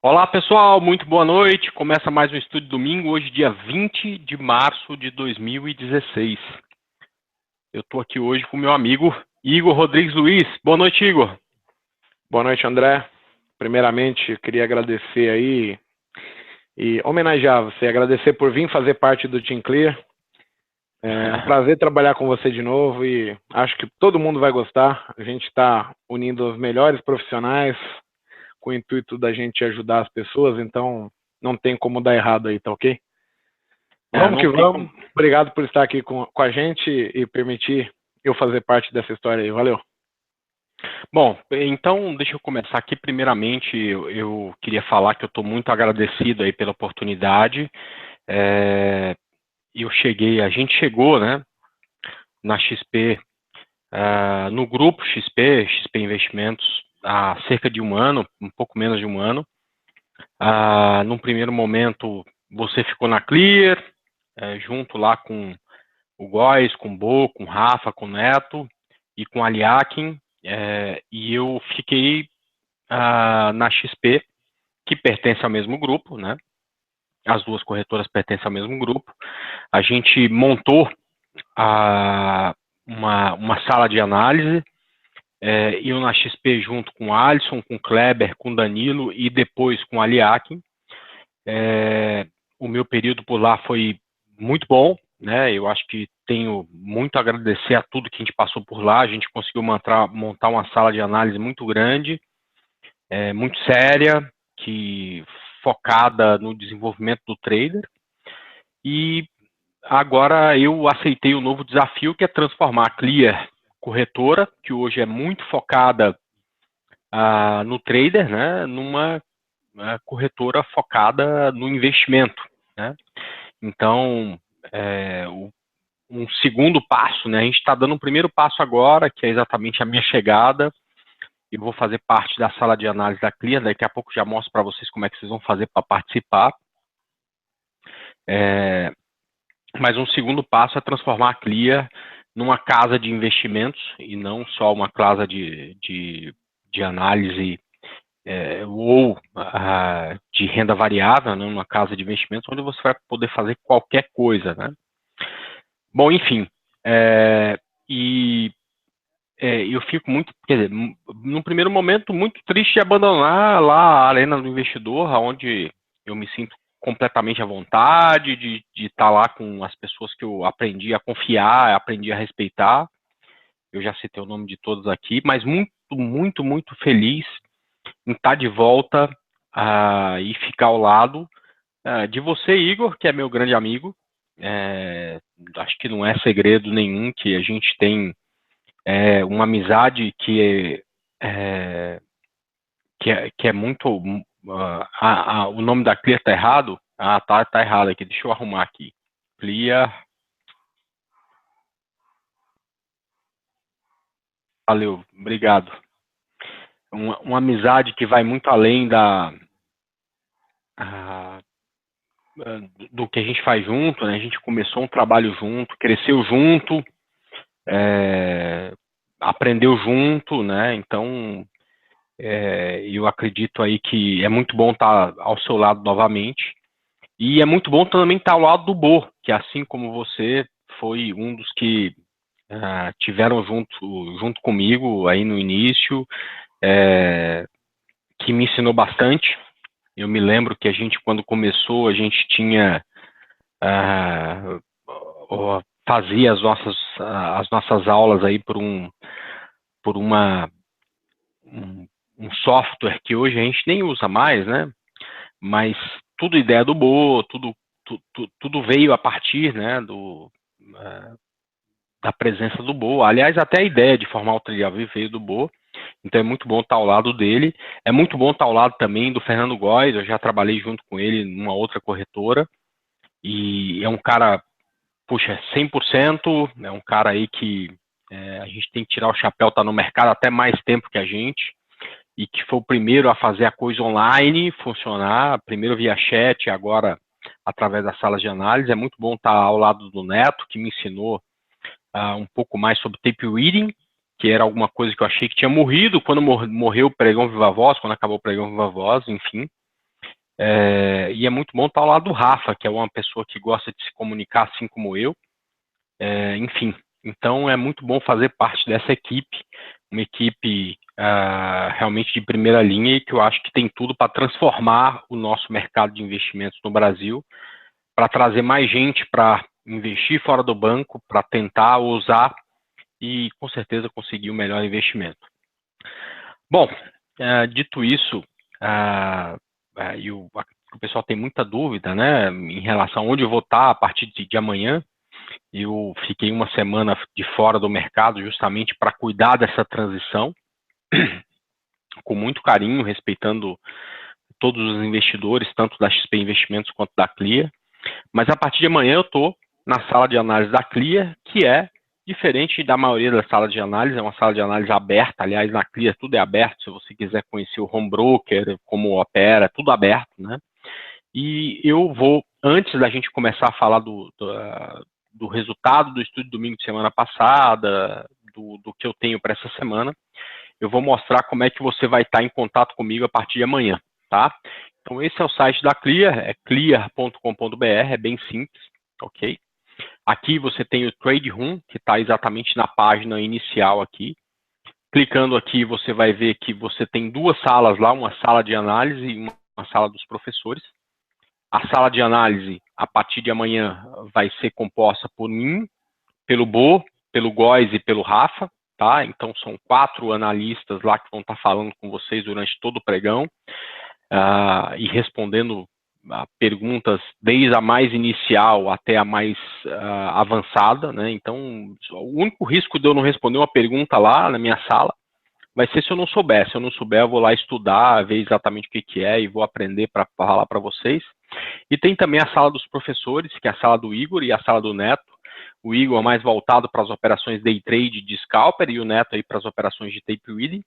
Olá pessoal, muito boa noite. Começa mais um Estúdio Domingo, hoje dia 20 de março de 2016. Eu estou aqui hoje com meu amigo Igor Rodrigues Luiz. Boa noite, Igor. Boa noite, André. Primeiramente, eu queria agradecer aí e homenagear você, agradecer por vir fazer parte do Team Clear. É um prazer trabalhar com você de novo e acho que todo mundo vai gostar. A gente está unindo os melhores profissionais com o intuito da gente ajudar as pessoas, então não tem como dar errado aí, tá ok? Vamos que vamos. Obrigado por estar aqui com a gente e permitir eu fazer parte dessa história aí. Valeu. Bom, então deixa eu começar aqui. Primeiramente, eu queria falar que eu estou muito agradecido aí pela oportunidade. A gente chegou, né, na XP, no grupo XP Investimentos, há cerca de um ano, um pouco menos de um ano. Num primeiro momento, você ficou na Clear, junto lá com o Góes, com o Bo, com o Rafa, com o Neto e com a Aliakin, e eu fiquei na XP, que pertence ao mesmo grupo, né? As duas corretoras pertencem ao mesmo grupo. A gente montou uma sala de análise, eu na XP junto com o Alisson, com o Kleber, com o Danilo e depois com a Aliakin. O meu período por lá foi muito bom, né? Eu acho que tenho muito a agradecer a tudo que a gente passou por lá. A gente conseguiu montar uma sala de análise muito grande, muito séria, focada no desenvolvimento do trader. E agora eu aceitei o novo desafio, que é transformar a Clear corretora, que hoje é muito focada no trader, né, numa corretora focada no investimento, né? Então, um segundo passo, né? A gente está dando um primeiro passo agora, que é exatamente a minha chegada. Eu vou fazer parte da sala de análise da Clear. Daqui a pouco já mostro para vocês como é que vocês vão fazer para participar. Mas um segundo passo é transformar a Clear numa casa de investimentos e não só uma casa de análise ou de renda variável, né, uma casa de investimentos onde você vai poder fazer qualquer coisa, né? Bom, enfim, eu fico muito, quer dizer, num primeiro momento, muito triste de abandonar lá a arena do investidor, onde eu me sinto completamente à vontade de estar lá com as pessoas que eu aprendi a confiar, aprendi a respeitar. Eu já citei o nome de todos aqui, mas muito, muito, muito feliz em estar de volta e ficar ao lado de você, Igor, que é meu grande amigo. Acho que não é segredo nenhum que a gente tem uma amizade que é muito. O nome da Clear tá errado? Tá errado aqui. Deixa eu arrumar aqui. Clear. Valeu, obrigado. Uma amizade que vai muito além do que a gente faz junto, né? A gente começou um trabalho junto, cresceu junto, aprendeu junto, né? Então, eu acredito aí que é muito bom estar ao seu lado novamente. E é muito bom também estar ao lado do Bo, que assim como você foi um dos que tiveram junto comigo aí no início, que me ensinou bastante. Eu me lembro que a gente, quando começou, a gente tinha fazia as nossas aulas aí por um software que hoje a gente nem usa mais, né? Mas tudo ideia do Bo, tudo veio a partir, né, da presença do Bo. Aliás, até a ideia de formar o Trilha-V veio do Bo. Então é muito bom estar ao lado dele. É muito bom estar ao lado também do Fernando Góes. Eu já trabalhei junto com ele numa outra corretora. E é um cara, puxa, 100%. É um cara aí que a gente tem que tirar o chapéu, tá no mercado até mais tempo que a gente. E que foi o primeiro a fazer a coisa online funcionar. Primeiro via chat, agora através das salas de análise. É muito bom estar ao lado do Neto, que me ensinou um pouco mais sobre tape reading, que era alguma coisa que eu achei que tinha morrido quando morreu o Pregão Viva Voz, quando acabou o Pregão Viva Voz, enfim. E é muito bom estar ao lado do Rafa, que é uma pessoa que gosta de se comunicar assim como eu. Enfim, então é muito bom fazer parte dessa equipe, uma equipe realmente de primeira linha e que eu acho que tem tudo para transformar o nosso mercado de investimentos no Brasil, para trazer mais gente para investir fora do banco, para tentar usar e com certeza conseguir o melhor investimento. Bom, dito isso, o pessoal tem muita dúvida, né, em relação a onde eu vou estar a partir de amanhã. Eu fiquei uma semana de fora do mercado justamente para cuidar dessa transição, com muito carinho, respeitando todos os investidores, tanto da XP Investimentos quanto da Clear. Mas a partir de amanhã eu estou na sala de análise da Clear, que é diferente da maioria das salas de análise, é uma sala de análise aberta. Aliás, na Clear tudo é aberto, se você quiser conhecer o home broker, como opera, tudo aberto, né? E eu vou, antes da gente começar a falar do resultado do estudo de domingo de semana passada, do que eu tenho para essa semana, eu vou mostrar como é que você vai estar em contato comigo a partir de amanhã, tá? Então esse é o site da Clear, é clear.com.br, é bem simples, ok? Aqui você tem o Trade Room, que está exatamente na página inicial aqui. Clicando aqui, você vai ver que você tem duas salas lá, uma sala de análise e uma sala dos professores. A sala de análise, a partir de amanhã, vai ser composta por mim, pelo Bo, pelo Góes e pelo Rafa, tá? Então, são 4 analistas lá que vão estar falando com vocês durante todo o pregão e respondendo perguntas desde a mais inicial até a mais avançada, né? Então, o único risco de eu não responder uma pergunta lá na minha sala vai ser se eu não souber. Se eu não souber, eu vou lá estudar, ver exatamente o que é e vou aprender para falar para vocês. E tem também a sala dos professores, que é a sala do Igor e a sala do Neto. O Igor é mais voltado para as operações day trade de scalper e o Neto aí para as operações de tape reading.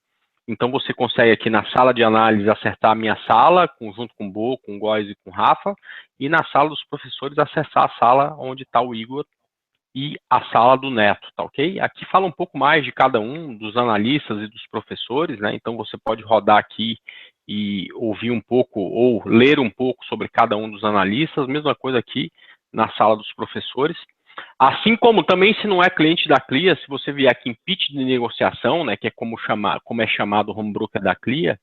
Então você consegue aqui na sala de análise acertar a minha sala, junto com o Bo, com o Góes e com o Rafa, e na sala dos professores acessar a sala onde está o Igor e a sala do Neto, tá ok? Aqui fala um pouco mais de cada um dos analistas e dos professores, né? Então você pode rodar aqui e ouvir um pouco ou ler um pouco sobre cada um dos analistas, mesma coisa aqui na sala dos professores. Assim como também, se não é cliente da Clear, se você vier aqui em pitch de negociação, né, que é como é chamado o home broker da Clear,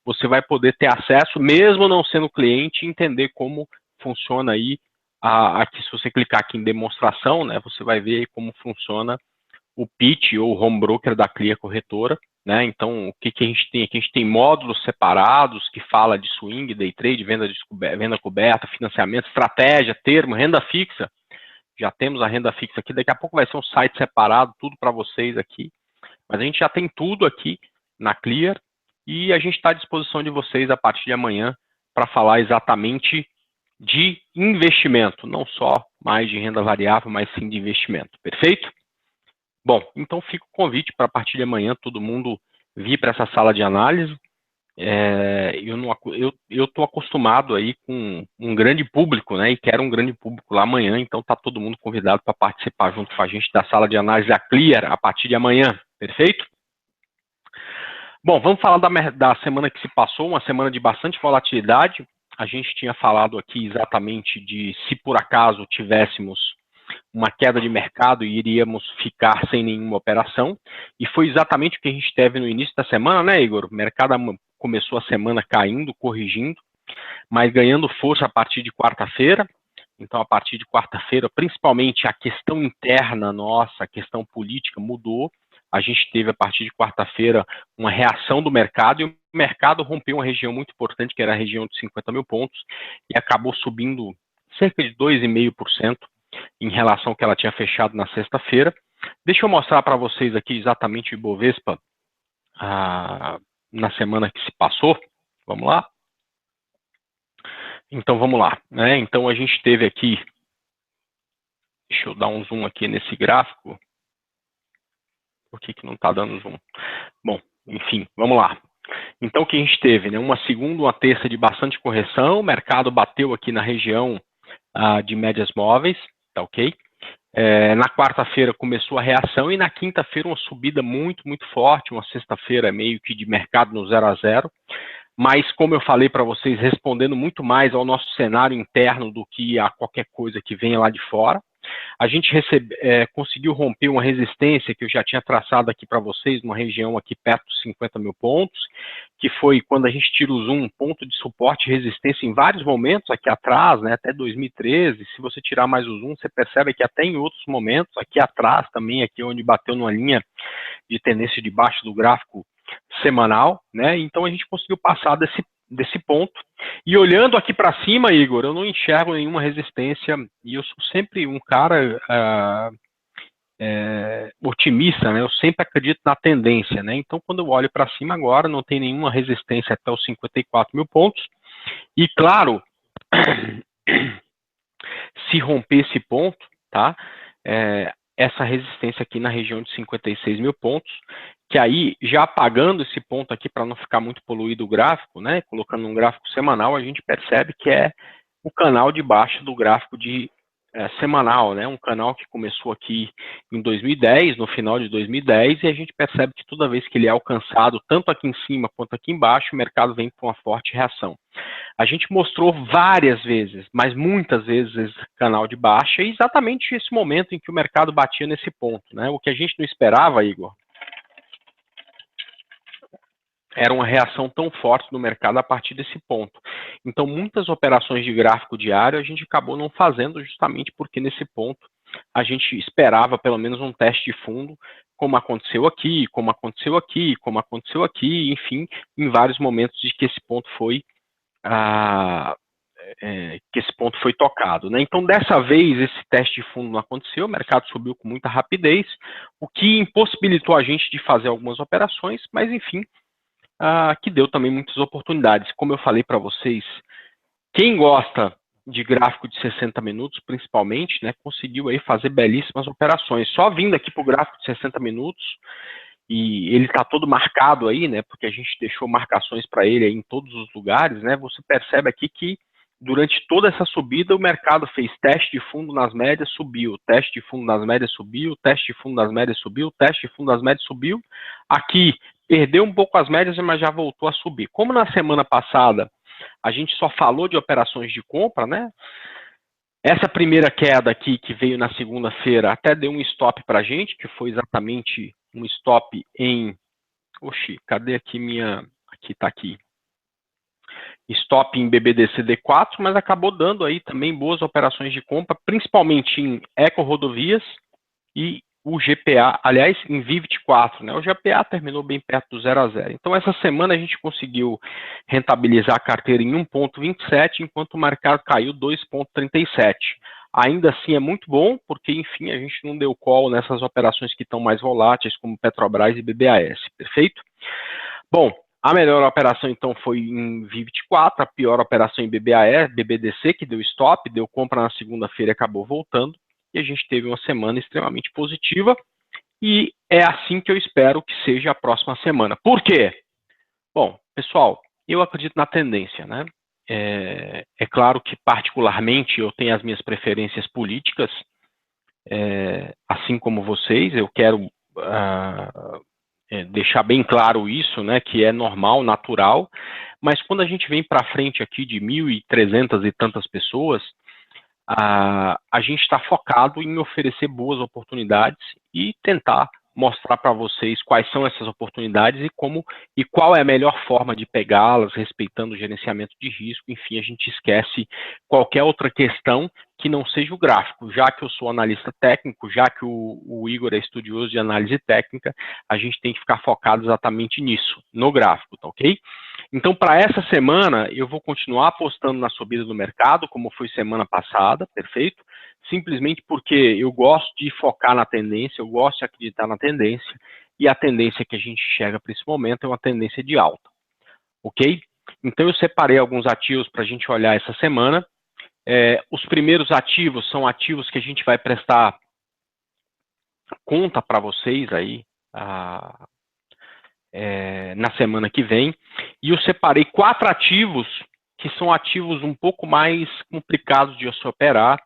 você vai poder ter acesso, mesmo não sendo cliente, e entender como funciona aí. Aqui, se você clicar aqui em demonstração, né, você vai ver como funciona o pitch ou o home broker da Clear Corretora, né? Então, o que a gente tem aqui? A gente tem módulos separados que fala de swing, day trade, venda coberta, financiamento, estratégia, termo, renda fixa. Já temos a renda fixa aqui, daqui a pouco vai ser um site separado, tudo para vocês aqui. Mas a gente já tem tudo aqui na Clear e a gente está à disposição de vocês a partir de amanhã para falar exatamente de investimento, não só mais de renda variável, mas sim de investimento. Perfeito? Bom, então fica o convite para a partir de amanhã todo mundo vir para essa sala de análise. Eu estou acostumado aí com um grande público, né? E quero um grande público lá amanhã, então está todo mundo convidado para participar junto com a gente da sala de análise da Clear a partir de amanhã. Perfeito? Bom, vamos falar da semana que se passou, uma semana de bastante volatilidade. A gente tinha falado aqui exatamente de se por acaso tivéssemos uma queda de mercado e iríamos ficar sem nenhuma operação, e foi exatamente o que a gente teve no início da semana, né, Igor? O mercado começou a semana caindo, corrigindo, mas ganhando força a partir de quarta-feira. Então, a partir de quarta-feira, principalmente a questão interna nossa, a questão política mudou. A gente teve, a partir de quarta-feira, uma reação do mercado, e o mercado rompeu uma região muito importante, que era a região de 50 mil pontos, e acabou subindo cerca de 2,5% em relação ao que ela tinha fechado na sexta-feira. Deixa eu mostrar para vocês aqui exatamente o Ibovespa na semana que se passou. Vamos lá? Então, vamos lá, né? Então, a gente teve aqui, deixa eu dar um zoom aqui nesse gráfico. Por que não está dando zoom? Bom, enfim, vamos lá. Então, o que a gente teve, né? Uma segunda, uma terça de bastante correção, o mercado bateu aqui na região de médias móveis, tá ok? Na quarta-feira começou a reação e na quinta-feira uma subida muito, muito forte, uma sexta-feira meio que de mercado no 0 a 0. mas como eu falei para vocês, respondendo muito mais ao nosso cenário interno do que a qualquer coisa que venha lá de fora. A gente conseguiu romper uma resistência que eu já tinha traçado aqui para vocês, uma região aqui perto dos 50 mil pontos, que foi quando a gente tira o zoom, um ponto de suporte e resistência em vários momentos aqui atrás, né, até 2013. Se você tirar mais o zoom, você percebe que até em outros momentos, aqui atrás também, aqui onde bateu numa linha de tendência de baixo do gráfico semanal, né? Então a gente conseguiu passar desse ponto. E olhando aqui para cima, Igor, eu não enxergo nenhuma resistência, e eu sou sempre um cara otimista, né? Eu sempre acredito na tendência, né? Então, quando eu olho para cima agora, não tem nenhuma resistência até os 54 mil pontos, e claro, se romper esse ponto, tá? Essa resistência aqui na região de 56 mil pontos, que aí, já apagando esse ponto aqui para não ficar muito poluído o gráfico, né, colocando um gráfico semanal, a gente percebe que é o canal de baixa do gráfico de semanal, né, um canal que começou aqui em 2010, no final de 2010, e a gente percebe que toda vez que ele é alcançado, tanto aqui em cima quanto aqui embaixo, o mercado vem com uma forte reação. A gente mostrou várias vezes, mas muitas vezes, esse canal de baixa, e exatamente esse momento em que o mercado batia nesse ponto, né, o que a gente não esperava, Igor, era uma reação tão forte no mercado a partir desse ponto. Então, muitas operações de gráfico diário a gente acabou não fazendo justamente porque nesse ponto a gente esperava pelo menos um teste de fundo, como aconteceu aqui, como aconteceu aqui, como aconteceu aqui, enfim, em vários momentos de que esse ponto foi tocado, né? Então, dessa vez, esse teste de fundo não aconteceu, o mercado subiu com muita rapidez, o que impossibilitou a gente de fazer algumas operações, mas enfim, que deu também muitas oportunidades. Como eu falei para vocês, quem gosta de gráfico de 60 minutos, principalmente, né, conseguiu aí fazer belíssimas operações. Só vindo aqui para o gráfico de 60 minutos, e ele está todo marcado aí, né, porque a gente deixou marcações para ele aí em todos os lugares, né, você percebe aqui que durante toda essa subida o mercado fez teste de fundo nas médias, subiu, teste de fundo nas médias, subiu, teste de fundo nas médias, subiu, teste de fundo nas médias, subiu. Aqui perdeu um pouco as médias, mas já voltou a subir. Como na semana passada a gente só falou de operações de compra, né, essa primeira queda aqui que veio na segunda-feira até deu um stop para a gente, que foi exatamente um stop em... Oxi, cadê aqui minha... Aqui, tá aqui. Stop em BBDCD4, mas acabou dando aí também boas operações de compra, principalmente em eco-rodovias e o GPA, aliás, em Vivit 4, né? O GPA terminou bem perto do 0 a 0. Então, essa semana a gente conseguiu rentabilizar a carteira em 1,27, enquanto o mercado caiu 2,37. Ainda assim é muito bom, porque, enfim, a gente não deu call nessas operações que estão mais voláteis, como Petrobras e BBAS, perfeito? Bom, a melhor operação, então, foi em Vivit 4, a pior operação em BBAS, BBDC, que deu stop, deu compra na segunda-feira e acabou voltando, e a gente teve uma semana extremamente positiva, e é assim que eu espero que seja a próxima semana. Por quê? Bom, pessoal, eu acredito na tendência, né? É claro que, particularmente, eu tenho as minhas preferências políticas, assim como vocês, eu quero deixar bem claro isso, né, que é normal, natural, mas quando a gente vem para frente aqui de 1.300 e tantas pessoas, a gente está focado em oferecer boas oportunidades e tentar mostrar para vocês quais são essas oportunidades e qual é a melhor forma de pegá-las, respeitando o gerenciamento de risco. Enfim, a gente esquece qualquer outra questão que não seja o gráfico. Já que eu sou analista técnico, já que o Igor é estudioso de análise técnica, a gente tem que ficar focado exatamente nisso, no gráfico, tá ok? Então, para essa semana, eu vou continuar apostando na subida do mercado, como foi semana passada, perfeito? Simplesmente porque eu gosto de focar na tendência, eu gosto de acreditar na tendência, e a tendência que a gente enxerga para esse momento é uma tendência de alta, ok? Então, eu separei alguns ativos para a gente olhar essa semana. Os primeiros ativos são ativos que a gente vai prestar conta para vocês aí, na semana que vem, e eu separei 4 ativos que são ativos um pouco mais complicados de se operar,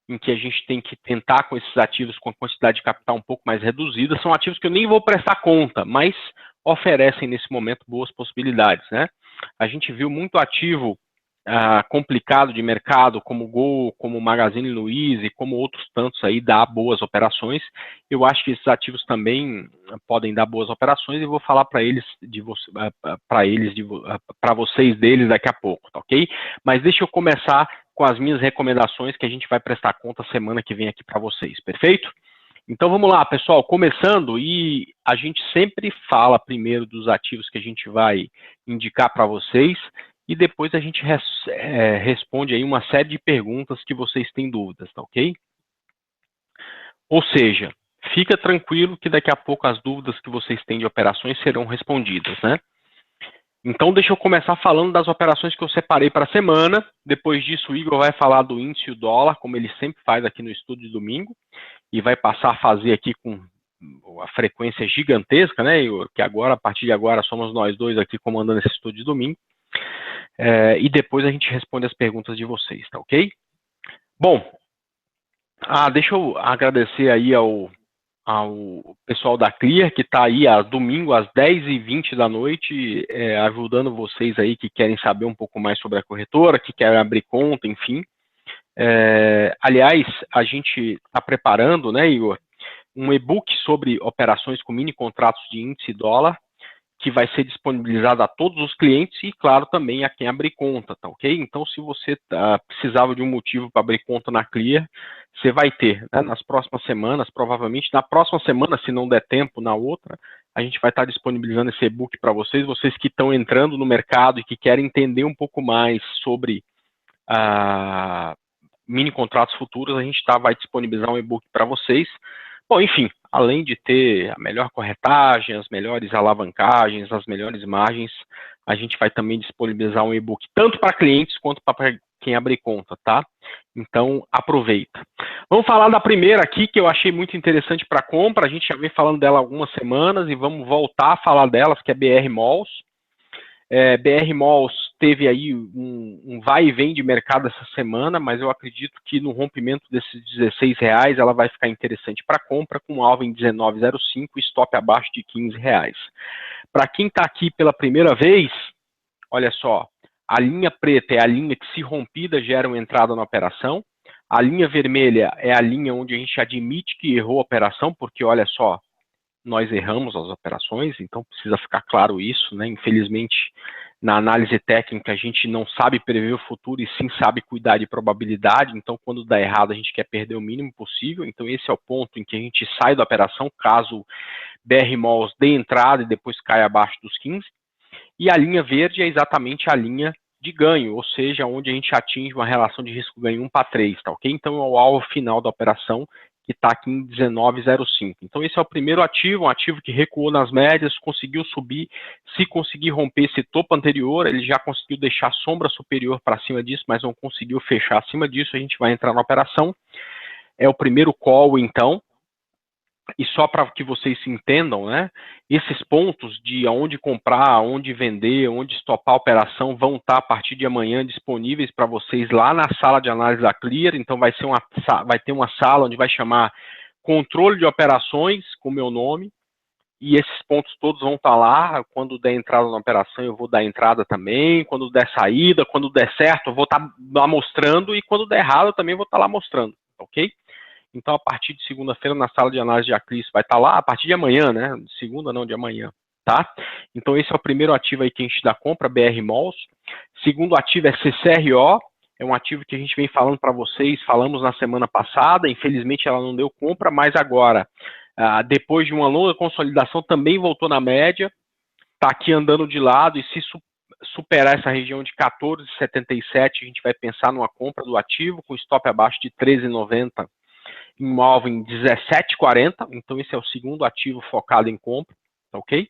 em que a gente tem que tentar com esses ativos com a quantidade de capital um pouco mais reduzida. São ativos que eu nem vou prestar conta, mas oferecem nesse momento boas possibilidades, né? a gente viu muito ativo complicado de mercado, como Gol, como Magazine Luiza, como outros tantos aí, dar boas operações. Eu acho que esses ativos também podem dar boas operações e vou falar para eles, para vocês deles daqui a pouco, tá ok? Mas deixa eu começar com as minhas recomendações que a gente vai prestar conta semana que vem aqui para vocês, perfeito? Então vamos lá, pessoal, começando, e a gente sempre fala primeiro dos ativos que a gente vai indicar para vocês, e depois a gente responde aí uma série de perguntas que vocês têm dúvidas, tá ok? Ou seja, fica tranquilo que daqui a pouco as dúvidas que vocês têm de operações serão respondidas, né? Então deixa eu começar falando das operações que eu separei para a semana. Depois disso o Igor vai falar do índice e o dólar, como ele sempre faz aqui no estudo de domingo, e vai passar a fazer aqui com a frequência gigantesca, né, Igor? Que agora, a partir de agora, somos nós dois aqui comandando esse estudo de domingo. E depois a gente responde as perguntas de vocês, tá ok? Bom, deixa eu agradecer aí ao pessoal da Clear, que está aí domingo às 10h20 da noite, ajudando vocês aí que querem saber um pouco mais sobre a corretora, que querem abrir conta, enfim. Aliás, a gente está preparando, né, Igor, um e-book sobre operações com mini contratos de índice dólar, que vai ser disponibilizado a todos os clientes e, claro, também a quem abrir conta, tá ok? Então, se você precisava de um motivo para abrir conta na Clear, você vai ter, né, nas próximas semanas, provavelmente na próxima semana, se não der tempo, na outra, a gente vai estar disponibilizando esse e-book para vocês que estão entrando no mercado e que querem entender um pouco mais sobre mini contratos futuros, a gente vai disponibilizar um e-book para vocês. Bom, enfim, além de ter a melhor corretagem, as melhores alavancagens, as melhores margens, a gente vai também disponibilizar um e-book tanto para clientes quanto para quem abrir conta, tá? Então, aproveita. Vamos falar da primeira aqui, que eu achei muito interessante para compra, a gente já vem falando dela há algumas semanas e vamos voltar a falar delas, que é BR Malls. BR Malls teve aí um vai e vem de mercado essa semana, mas eu acredito que no rompimento desses R$16 ela vai ficar interessante para compra, com alvo em 19,05 e stop abaixo de R$15. Para quem está aqui pela primeira vez, olha só, a linha preta é a linha que, se rompida, gera uma entrada na operação. A linha vermelha é a linha onde a gente admite que errou a operação, porque olha só, nós erramos as operações, então precisa ficar claro isso, né? Infelizmente, na análise técnica, a gente não sabe prever o futuro e sim sabe cuidar de probabilidade, então quando dá errado a gente quer perder o mínimo possível, então esse é o ponto em que a gente sai da operação, caso BR Malls dê entrada e depois caia abaixo dos 15, e a linha verde é exatamente a linha de ganho, ou seja, onde a gente atinge uma relação de risco-ganho 1:3, tá ok? Então é o alvo final da operação, que está aqui em 19,05. Então esse é o primeiro ativo, um ativo que recuou nas médias, conseguiu subir, se conseguir romper esse topo anterior, ele já conseguiu deixar sombra superior para cima disso, mas não conseguiu fechar acima disso, a gente vai entrar na operação. É o primeiro call, então, e só para que vocês se entendam, né, esses pontos de aonde comprar, aonde vender, onde estopar a operação vão estar a partir de amanhã disponíveis para vocês lá na sala de análise da Clear. Então vai ter uma sala onde vai chamar controle de operações, com meu nome, e esses pontos todos vão estar lá. Quando der entrada na operação, eu vou dar entrada também, quando der saída, quando der certo, eu vou estar lá mostrando, e quando der errado, eu também vou estar lá mostrando, ok? Então, a partir de segunda-feira, na sala de análise de Aclis, vai estar lá, a partir de amanhã, né? Segunda não, de amanhã, tá? Então, esse é o primeiro ativo aí que a gente dá compra, BR Malls. Segundo ativo é CCRO, é um ativo que a gente vem falando para vocês, falamos na semana passada, infelizmente ela não deu compra, mas agora, depois de uma longa consolidação, também voltou na média, está aqui andando de lado, e se superar essa região de 14,77, a gente vai pensar numa compra do ativo, com stop abaixo de 13,90, um alvo em 17,40, então esse é o segundo ativo focado em compra, ok?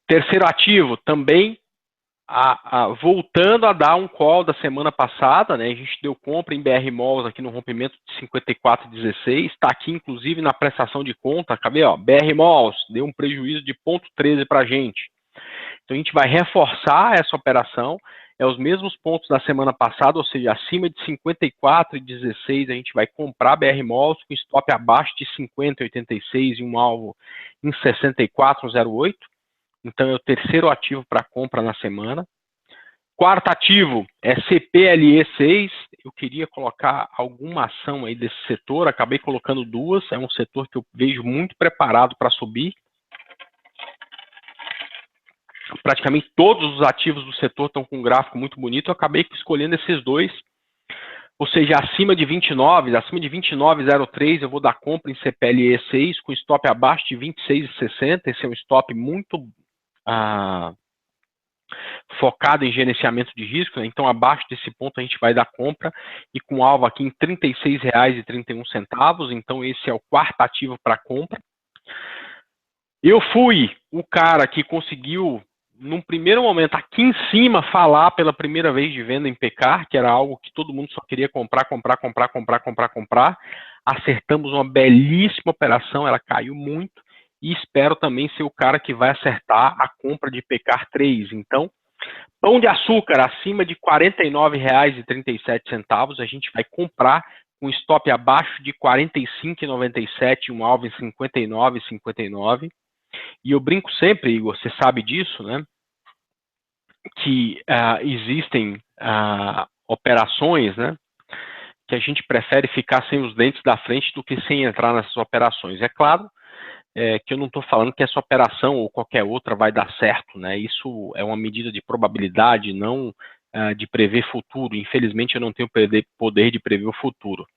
Terceiro ativo, também voltando a dar um call da semana passada, né? A gente deu compra em BR Malls aqui no rompimento de 54,16, está aqui inclusive na prestação de conta, acabei, ó, BR Malls deu um prejuízo de 0,13 para a gente. Então a gente vai reforçar essa operação, é os mesmos pontos da semana passada, ou seja, acima de 54,16 a gente vai comprar BR Malls com stop abaixo de 50,86 e um alvo em 64,08. então é o terceiro ativo para compra na semana. Quarto ativo é CPLE6, eu queria colocar alguma ação aí desse setor, acabei colocando duas, é um setor que eu vejo muito preparado para subir. Praticamente todos os ativos do setor estão com um gráfico muito bonito, eu acabei escolhendo esses dois, ou seja, acima de 29, acima de 29,03 eu vou dar compra em CPLE6 com stop abaixo de 26,60, esse é um stop muito focado em gerenciamento de risco, né? Então abaixo desse ponto a gente vai dar compra e com alvo aqui em R$ 36,31, então esse é o quarto ativo para compra. Eu fui o cara que conseguiu, num primeiro momento, aqui em cima, falar pela primeira vez de venda em PK, que era algo que todo mundo só queria comprar. Acertamos uma belíssima operação, ela caiu muito, e espero também ser o cara que vai acertar a compra de PK 3. Então, pão de açúcar acima de R$ 49,37, a gente vai comprar com stop abaixo de R$ 45,97, um alvo em R$ 59,59. E eu brinco sempre, Igor, você sabe disso, né? Que existem operações, né? Que a gente prefere ficar sem os dentes da frente do que sem entrar nessas operações. É claro que eu não estou falando que essa operação ou qualquer outra vai dar certo, né? Isso é uma medida de probabilidade, não de prever futuro. Infelizmente, eu não tenho poder de prever o futuro.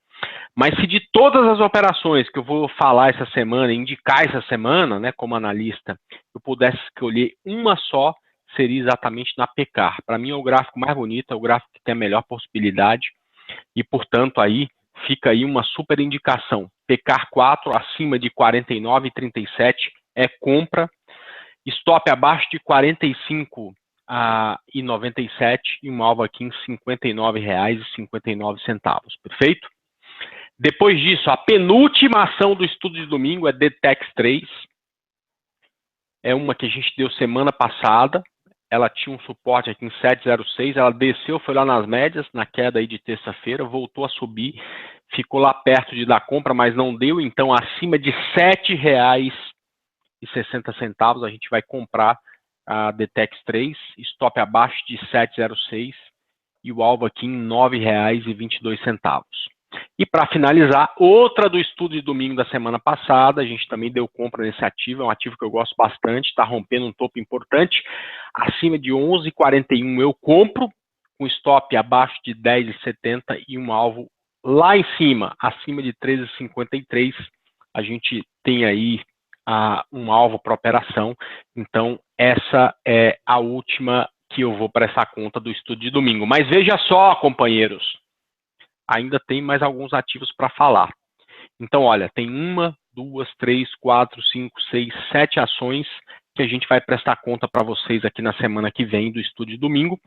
Mas se de todas as operações que eu vou falar essa semana, indicar essa semana, né, como analista, eu pudesse escolher uma só, seria exatamente na PK. Para mim é o gráfico mais bonito, é o gráfico que tem a melhor possibilidade e, portanto, aí fica aí uma super indicação. PK 4 acima de 49,37 é compra, stop abaixo de 45,97 e um alvo aqui em R$ 59,59, perfeito? Depois disso, a penúltima ação do estudo de domingo é DTEX 3. É uma que a gente deu semana passada. Ela tinha um suporte aqui em 7,06. Ela desceu, foi lá nas médias, na queda aí de terça-feira, voltou a subir. Ficou lá perto de dar compra, mas não deu. Então, acima de R$ 7,60, a gente vai comprar a DTEX 3. Stop abaixo de 7,06 e o alvo aqui em R$ 9,22. E para finalizar, outra do estudo de domingo da semana passada, a gente também deu compra nesse ativo, é um ativo que eu gosto bastante, está rompendo um topo importante, acima de 11,41 eu compro, com stop abaixo de 10,70 e um alvo lá em cima, acima de 13,53, a gente tem aí um alvo para operação, então essa é a última que eu vou prestar conta do estudo de domingo. Mas veja só, companheiros, ainda tem mais alguns ativos para falar. Então, olha, tem 1, 2, 3, 4, 5, 6, 7 ações que a gente vai prestar conta para vocês aqui na semana que vem do estudo de domingo.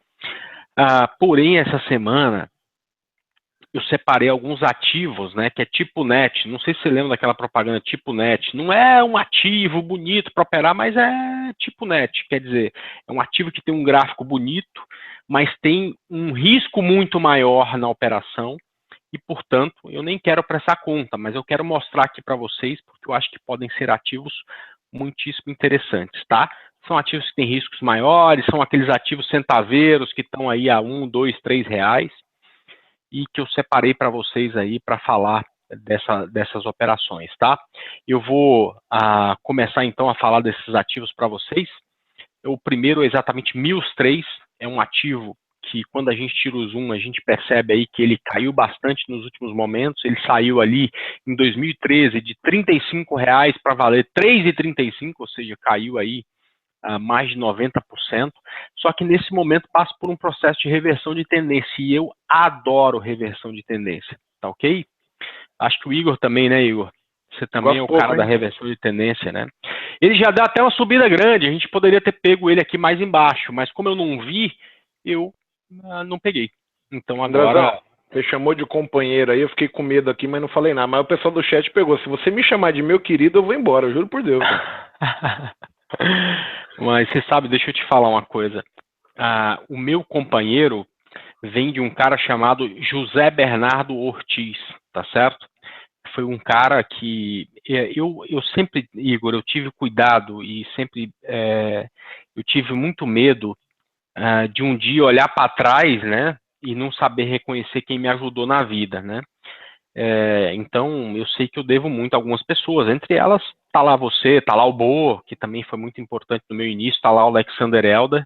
Porém, essa semana, eu separei alguns ativos, né, que é tipo NET. Não sei se você lembra daquela propaganda tipo NET. Não é um ativo bonito para operar, mas é tipo NET. Quer dizer, é um ativo que tem um gráfico bonito, mas tem um risco muito maior na operação. E, portanto, eu nem quero prestar conta, mas eu quero mostrar aqui para vocês, porque eu acho que podem ser ativos muitíssimo interessantes, tá? São ativos que têm riscos maiores, são aqueles ativos centaveiros que estão aí a 1, 2, 3 reais e que eu separei para vocês aí para falar dessas operações, tá? Eu vou começar, então, a falar desses ativos para vocês. O primeiro é exatamente MILS3, é um ativo que quando a gente tira o zoom, a gente percebe aí que ele caiu bastante nos últimos momentos, ele saiu ali em 2013 de R$ 35,00 para valer R$ 3,35, ou seja, caiu aí mais de 90%, só que nesse momento passa por um processo de reversão de tendência, e eu adoro reversão de tendência, tá ok? Acho que o Igor também, né, Igor? Você também é o cara da reversão de tendência, né? Ele já dá até uma subida grande, a gente poderia ter pego ele aqui mais embaixo, mas como eu não vi, eu não peguei. Então agora... Andrezão, você chamou de companheiro aí, eu fiquei com medo aqui, mas não falei nada. Mas o pessoal do chat pegou. Se você me chamar de meu querido, eu vou embora, eu juro por Deus. Mas você sabe, deixa eu te falar uma coisa. O meu companheiro vem de um cara chamado José Bernardo Ortiz, tá certo? foi um cara que eu sempre, Igor, eu tive cuidado e sempre eu tive muito medo de um dia olhar para trás, né, e não saber reconhecer quem me ajudou na vida, né. Então, eu sei que eu devo muito a algumas pessoas, entre elas tá lá você, tá lá o Bo, que também foi muito importante no meu início, tá lá o Alexander Elder,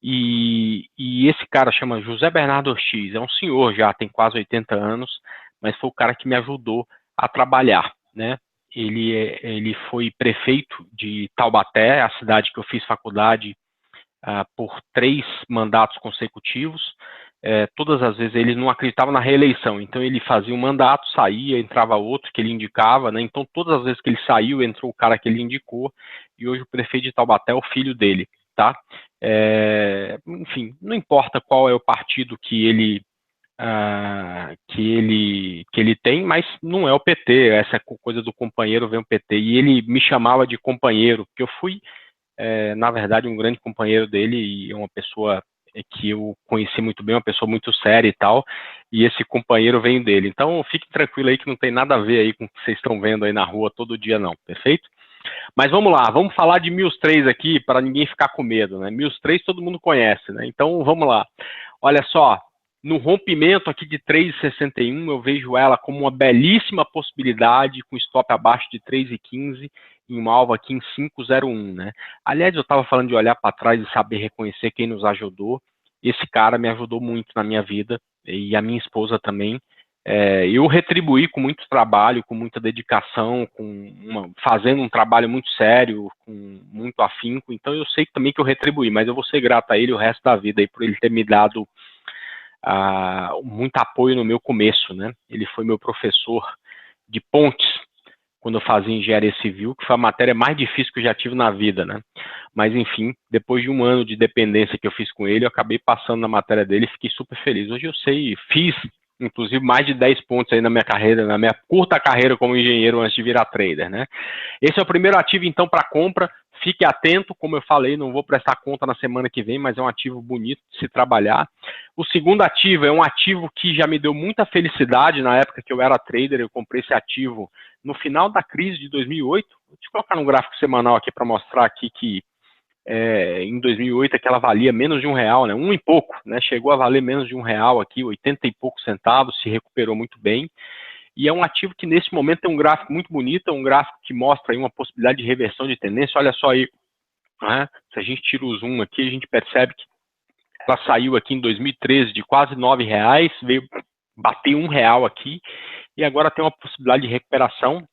e esse cara chama José Bernardo Ortiz, é um senhor já, tem quase 80 anos, mas foi o cara que me ajudou a trabalhar, né? Ele foi prefeito de Taubaté, a cidade que eu fiz faculdade, por 3 mandatos consecutivos. Todas as vezes ele não acreditava na reeleição, então ele fazia um mandato, saía, entrava outro que ele indicava, né? Então todas as vezes que ele saiu, entrou o cara que ele indicou, e hoje o prefeito de Taubaté é o filho dele, tá? Enfim, não importa qual é o partido que ele tem, mas não é o PT, essa coisa do companheiro vem o PT, e ele me chamava de companheiro, porque eu fui, na verdade, um grande companheiro dele, e é uma pessoa que eu conheci muito bem, uma pessoa muito séria e tal, e esse companheiro veio dele. Então, fique tranquilo aí que não tem nada a ver aí com o que vocês estão vendo aí na rua todo dia não, perfeito? Mas vamos lá, vamos falar de Mills 3 aqui, para ninguém ficar com medo, né? Mills 3 todo mundo conhece, né? Então, vamos lá. Olha só, no rompimento aqui de 3,61, eu vejo ela como uma belíssima possibilidade, com stop abaixo de 3,15 e um alvo aqui em 5,01, né? Aliás, eu estava falando de olhar para trás e saber reconhecer quem nos ajudou. Esse cara me ajudou muito na minha vida, e a minha esposa também. Eu retribuí com muito trabalho, com muita dedicação, fazendo um trabalho muito sério, com muito afinco. Então eu sei também que eu retribuí, mas eu vou ser grato a ele o resto da vida aí por ele ter me dado muito apoio no meu começo, né? Ele foi meu professor de pontes quando eu fazia engenharia civil, que foi a matéria mais difícil que eu já tive na vida, né? Mas enfim, depois de um ano de dependência que eu fiz com ele, eu acabei passando na matéria dele e fiquei super feliz. Hoje eu sei, fiz inclusive mais de 10 pontos aí na minha carreira, na minha curta carreira como engenheiro antes de virar trader, né? Esse é o primeiro ativo então para compra. Fique atento, como eu falei, não vou prestar conta na semana que vem, mas é um ativo bonito de se trabalhar. O segundo ativo é um ativo que já me deu muita felicidade na época que eu era trader. Eu comprei esse ativo no final da crise de 2008. Vou te colocar no gráfico semanal aqui para mostrar aqui que em 2008 é que ela valia menos de R$1, né? Um e pouco, né? Chegou a valer menos de R$1 aqui, 80 e poucos centavos, se recuperou muito bem. E é um ativo que nesse momento tem um gráfico muito bonito, é um gráfico que mostra aí uma possibilidade de reversão de tendência. Olha só aí, né? Se a gente tira o zoom aqui, a gente percebe que ela saiu aqui em 2013 de quase R$9, veio bater R$1 aqui, e agora tem uma possibilidade de recuperação.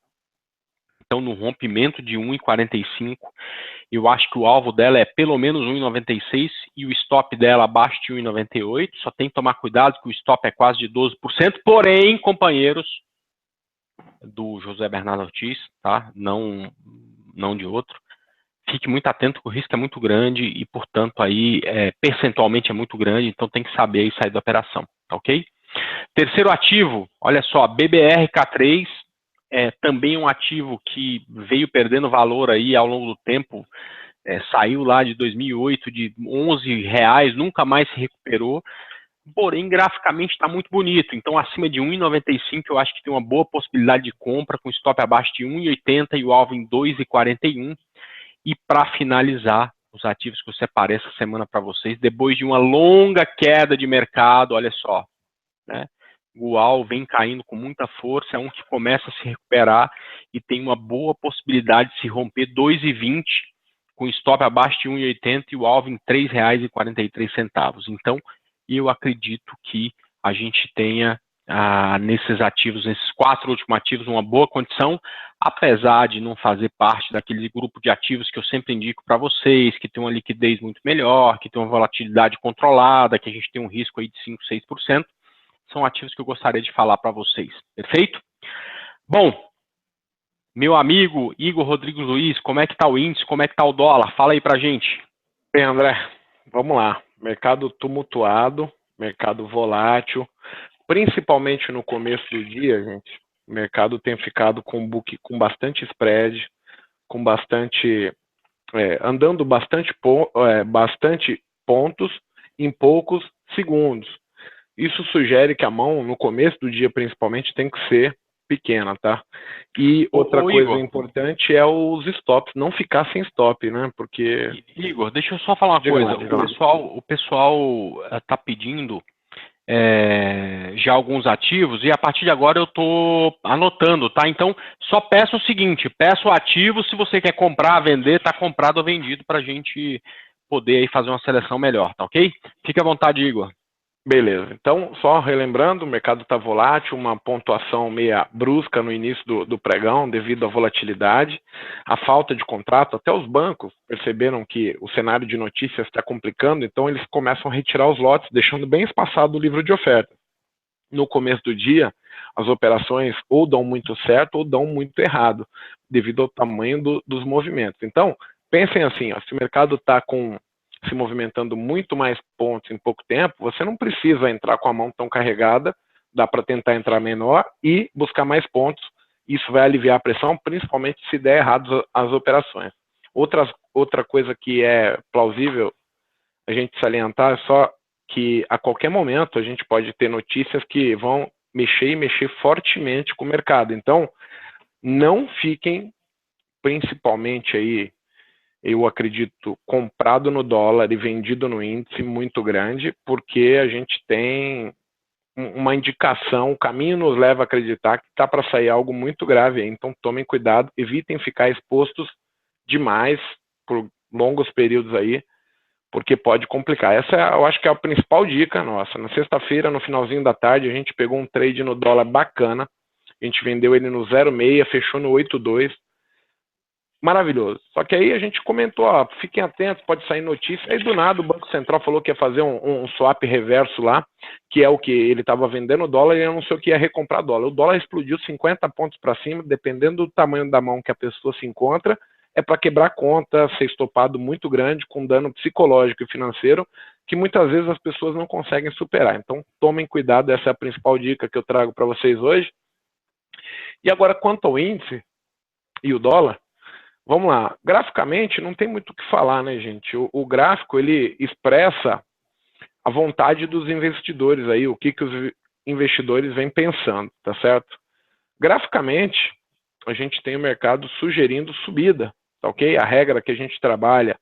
Então, no rompimento de 1,45, eu acho que o alvo dela é pelo menos 1,96 e o stop dela abaixo de 1,98. Só tem que tomar cuidado que o stop é quase de 12%. Porém, companheiros do José Bernardo Ortiz, tá? Não de outro. Fique muito atento que o risco é muito grande e, portanto, aí percentualmente é muito grande, então tem que saber aí sair da operação, ok? Terceiro ativo, olha só, BBRK3, também um ativo que veio perdendo valor aí ao longo do tempo, saiu lá de 2008 de R$11, nunca mais se recuperou, porém graficamente está muito bonito, então acima de 1,95 eu acho que tem uma boa possibilidade de compra, com stop abaixo de 1,80 e o alvo em 2,41. E para finalizar, os ativos que eu separei essa semana para vocês, depois de uma longa queda de mercado, olha só, né? O UAU vem caindo com muita força, é um que começa a se recuperar e tem uma boa possibilidade de se romper 2,20 com stop abaixo de 1,80 e o alvo em R$3,43. Então, eu acredito que a gente tenha nesses ativos, nesses 4 últimos ativos, uma boa condição, apesar de não fazer parte daquele grupo de ativos que eu sempre indico para vocês, que tem uma liquidez muito melhor, que tem uma volatilidade controlada, que a gente tem um risco aí de 5, 6%, são ativos que eu gostaria de falar para vocês, perfeito? Bom, meu amigo Igor Rodrigues Luiz, como é que está o índice, como é que está o dólar? Fala aí para gente. Bem, André, vamos lá. Mercado tumultuado, mercado volátil, principalmente no começo do dia, gente. O mercado tem ficado com book com bastante spread, com bastante andando bastante pontos em poucos segundos. Isso sugere que a mão, no começo do dia principalmente, tem que ser pequena, tá? E outra coisa Igor, importante é os stops, não ficar sem stop, né? Porque... Igor, deixa eu só falar uma Diga lá, coisa. diga lá. O pessoal está pedindo já alguns ativos e a partir de agora eu estou anotando, tá? Então, só peço o seguinte, peço o ativo, se você quer comprar, vender, tá comprado ou vendido para a gente poder aí fazer uma seleção melhor, tá ok? Fique à vontade, Igor. Beleza. Então, só relembrando, o mercado está volátil, uma pontuação meia brusca no início do pregão devido à volatilidade, a falta de contrato, até os bancos perceberam que o cenário de notícias está complicando, então eles começam a retirar os lotes, deixando bem espaçado o livro de oferta. No começo do dia, as operações ou dão muito certo ou dão muito errado, devido ao tamanho dos movimentos. Então, pensem assim, ó, se o mercado está se movimentando muito mais pontos em pouco tempo, você não precisa entrar com a mão tão carregada, dá para tentar entrar menor e buscar mais pontos. Isso vai aliviar a pressão, principalmente se der errado as operações. Outra coisa que é plausível a gente salientar é só que a qualquer momento a gente pode ter notícias que vão mexer fortemente com o mercado. Então, não fiquem, principalmente aí, eu acredito, comprado no dólar e vendido no índice muito grande, porque a gente tem uma indicação, o caminho nos leva a acreditar que está para sair algo muito grave aí. Então, tomem cuidado, evitem ficar expostos demais por longos períodos aí, porque pode complicar. Essa eu acho que é a principal dica nossa. Na sexta-feira, no finalzinho da tarde, a gente pegou um trade no dólar bacana, a gente vendeu ele no 0,6, fechou no 8,2, maravilhoso. Só que aí a gente comentou, ó, fiquem atentos, pode sair notícia. Aí do nada o Banco Central falou que ia fazer um swap reverso lá, que é o que ele estava vendendo dólar e eu não sei o que ia recomprar dólar. O dólar explodiu 50 pontos para cima, dependendo do tamanho da mão que a pessoa se encontra, é para quebrar conta, ser estopado muito grande, com dano psicológico e financeiro, que muitas vezes as pessoas não conseguem superar. Então tomem cuidado, essa é a principal dica que eu trago para vocês hoje. E agora quanto ao índice e o dólar, vamos lá, graficamente não tem muito o que falar, né, gente? O gráfico, ele expressa a vontade dos investidores aí, o que os investidores vêm pensando, tá certo? Graficamente, a gente tem o mercado sugerindo subida, tá ok? A regra que a gente trabalha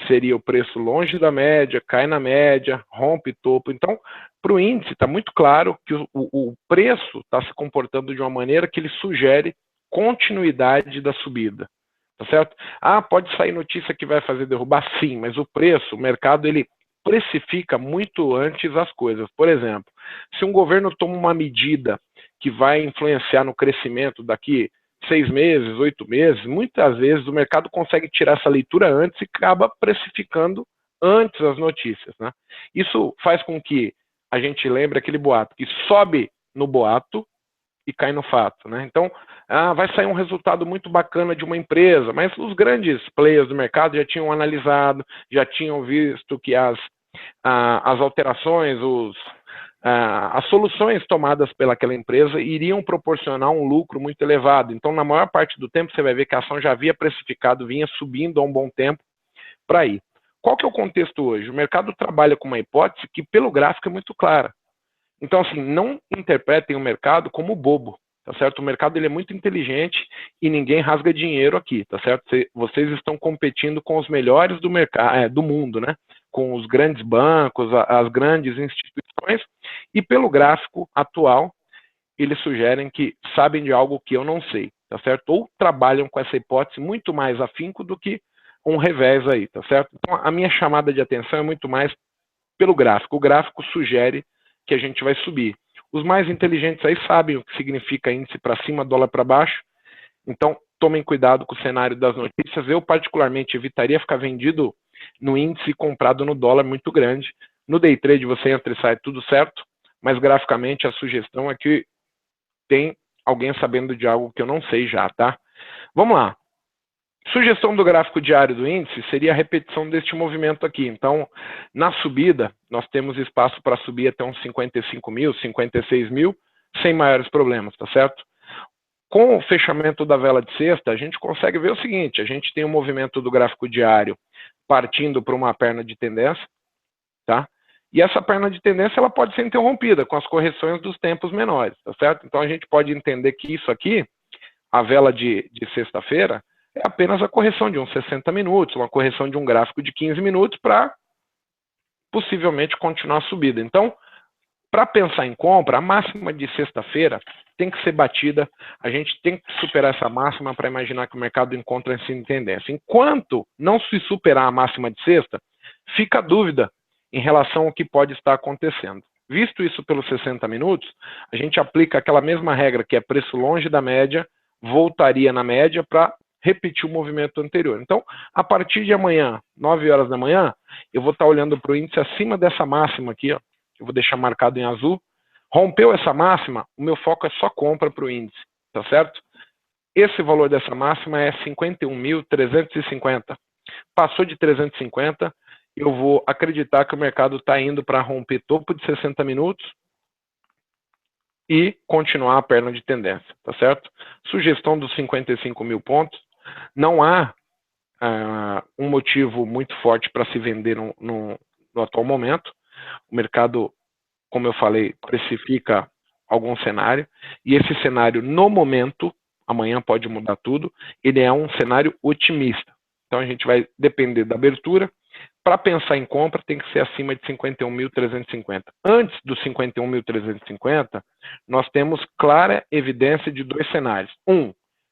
seria o preço longe da média, cai na média, rompe topo. Então, para o índice, está muito claro que o preço está se comportando de uma maneira que ele sugere continuidade da subida. Tá certo? Ah, pode sair notícia que vai fazer derrubar? Sim, mas o preço, o mercado, ele precifica muito antes as coisas. Por exemplo, se um governo toma uma medida que vai influenciar no crescimento daqui 6 meses, 8 meses, muitas vezes o mercado consegue tirar essa leitura antes e acaba precificando antes as notícias, né? Isso faz com que a gente lembre aquele boato que sobe no boato e cai no fato, né? Então, vai sair um resultado muito bacana de uma empresa, mas os grandes players do mercado já tinham analisado, já tinham visto que as alterações, as soluções tomadas pelaquela empresa iriam proporcionar um lucro muito elevado. Então, na maior parte do tempo, você vai ver que a ação já havia precificado, vinha subindo há um bom tempo para ir. Qual que é o contexto hoje? O mercado trabalha com uma hipótese que, pelo gráfico, é muito clara. Então, assim, não interpretem o mercado como bobo, tá certo? O mercado ele é muito inteligente e ninguém rasga dinheiro aqui, tá certo? Vocês estão competindo com os melhores do mercado, do mundo, né? Com os grandes bancos, as grandes instituições, e pelo gráfico atual, eles sugerem que sabem de algo que eu não sei, tá certo? Ou trabalham com essa hipótese muito mais afinco do que um revés aí, tá certo? Então, a minha chamada de atenção é muito mais pelo gráfico. O gráfico sugere que a gente vai subir. Os mais inteligentes aí sabem o que significa índice para cima, dólar para baixo. Então, tomem cuidado com o cenário das notícias. Eu, particularmente, evitaria ficar vendido no índice e comprado no dólar muito grande. No day trade, você entra e sai tudo certo, mas graficamente a sugestão é que tem alguém sabendo de algo que eu não sei já, tá? Vamos lá. Sugestão do gráfico diário do índice seria a repetição deste movimento aqui. Então, na subida, nós temos espaço para subir até uns 55 mil, 56 mil, sem maiores problemas, tá certo? Com o fechamento da vela de sexta, a gente consegue ver o seguinte, a gente tem um movimento do gráfico diário partindo para uma perna de tendência, tá? E essa perna de tendência ela pode ser interrompida com as correções dos tempos menores, tá certo? Então a gente pode entender que isso aqui, a vela de sexta-feira, é apenas a correção de uns 60 minutos, uma correção de um gráfico de 15 minutos para possivelmente continuar a subida. Então, para pensar em compra, a máxima de sexta-feira tem que ser batida, a gente tem que superar essa máxima para imaginar que o mercado encontra essa tendência. Enquanto não se superar a máxima de sexta, fica a dúvida em relação ao que pode estar acontecendo. Visto isso pelos 60 minutos, a gente aplica aquela mesma regra que é preço longe da média, voltaria na média para repetir o movimento anterior. Então, a partir de amanhã, 9 horas da manhã, eu vou estar olhando para o índice acima dessa máxima aqui, ó, eu vou deixar marcado em azul. Rompeu essa máxima, o meu foco é só compra para o índice, tá certo? Esse valor dessa máxima é 51.350. Passou de 350, eu vou acreditar que o mercado está indo para romper topo de 60 minutos e continuar a perna de tendência, tá certo? Sugestão dos 55 mil pontos. Não há um motivo muito forte para se vender no atual momento. O mercado, como eu falei, precifica algum cenário, e esse cenário, no momento, amanhã pode mudar tudo, ele é um cenário otimista. Então a gente vai depender da abertura. Para pensar em compra, tem que ser acima de 51.350. Antes dos 51.350, nós temos clara evidência de dois cenários.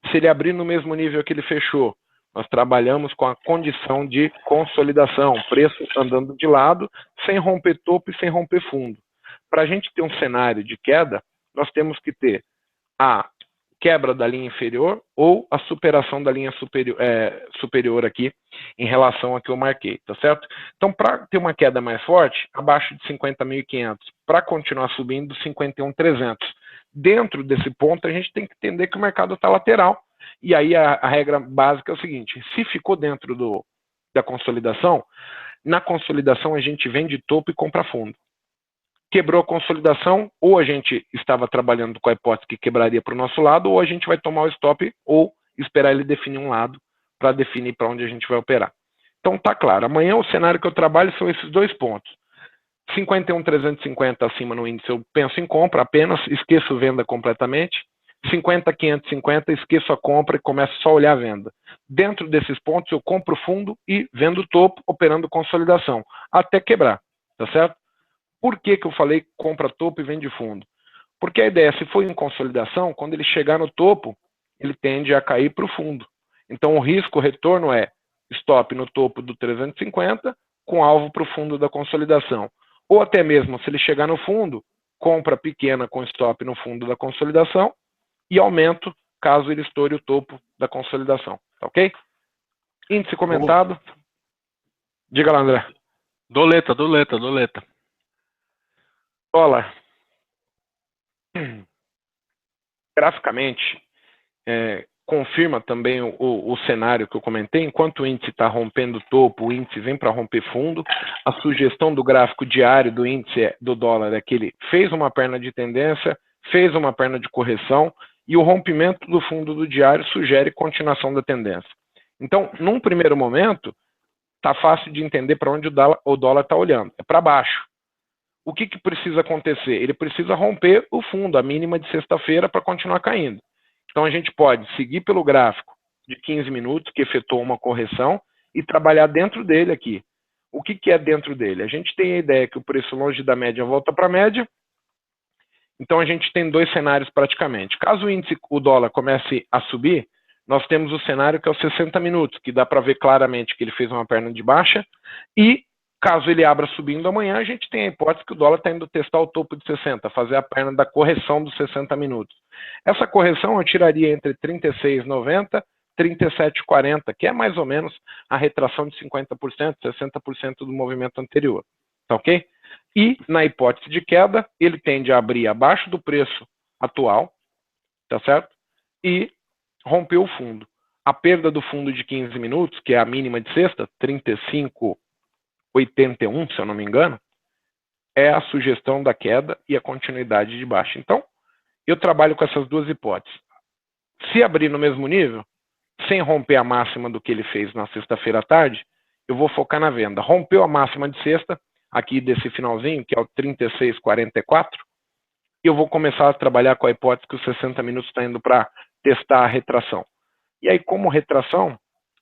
Se ele abrir no mesmo nível que ele fechou, nós trabalhamos com a condição de consolidação, preço andando de lado, sem romper topo e sem romper fundo. Para a gente ter um cenário de queda, nós temos que ter a quebra da linha inferior ou a superação da linha superior aqui em relação a que eu marquei, tá certo? Então, para ter uma queda mais forte, abaixo de 50.500, para continuar subindo, 51.300. Dentro desse ponto, a gente tem que entender que o mercado está lateral. E aí a regra básica é o seguinte: se ficou dentro da consolidação, na consolidação a gente vende topo e compra fundo. Quebrou a consolidação, ou a gente estava trabalhando com a hipótese que quebraria para o nosso lado, ou a gente vai tomar o stop ou esperar ele definir um lado para definir para onde a gente vai operar. Então tá claro, amanhã o cenário que eu trabalho são esses dois pontos. 51.350 acima no índice eu penso em compra apenas, esqueço venda completamente. 50.550 esqueço a compra e começo só a olhar a venda. Dentro desses pontos eu compro fundo e vendo topo, operando consolidação, até quebrar, tá certo? Por que eu falei compra topo e vende fundo? Porque a ideia, se for em consolidação, quando ele chegar no topo, ele tende a cair para o fundo. Então o risco, o retorno é stop no topo do 350, com alvo para o fundo da consolidação. Ou até mesmo, se ele chegar no fundo, compra pequena com stop no fundo da consolidação e aumento caso ele estoure o topo da consolidação. Tá ok? Índice comentado. Diga lá, André. Doleta. Dólar. Graficamente, confirma também o cenário que eu comentei. Enquanto o índice está rompendo o topo, o índice vem para romper fundo. A sugestão do gráfico diário do índice do dólar é que ele fez uma perna de tendência, fez uma perna de correção, e o rompimento do fundo do diário sugere continuação da tendência. Então, num primeiro momento, está fácil de entender para onde o dólar está olhando. É para baixo. O que precisa acontecer? Ele precisa romper o fundo, a mínima de sexta-feira, para continuar caindo. Então, a gente pode seguir pelo gráfico de 15 minutos, que efetuou uma correção, e trabalhar dentro dele aqui. O que é dentro dele? A gente tem a ideia que o preço longe da média volta para a média. Então, a gente tem dois cenários praticamente. Caso o índice, o dólar, comece a subir, nós temos o cenário que é os 60 minutos, que dá para ver claramente que ele fez uma perna de baixa, e caso ele abra subindo amanhã, a gente tem a hipótese que o dólar está indo testar o topo de 60, fazer a perna da correção dos 60 minutos. Essa correção eu tiraria entre 36,90 e 37,40, que é mais ou menos a retração de 50%, 60% do movimento anterior. Tá ok? E, na hipótese de queda, ele tende a abrir abaixo do preço atual, tá certo? E romper o fundo. A perda do fundo de 15 minutos, que é a mínima de sexta, 35,81, se eu não me engano, é a sugestão da queda e a continuidade de baixa. Então, eu trabalho com essas duas hipóteses. Se abrir no mesmo nível, sem romper a máxima do que ele fez na sexta-feira à tarde, eu vou focar na venda. Rompeu a máxima de sexta, aqui desse finalzinho, que é o 36,44, e eu vou começar a trabalhar com a hipótese que os 60 minutos está indo para testar a retração. E aí, como retração,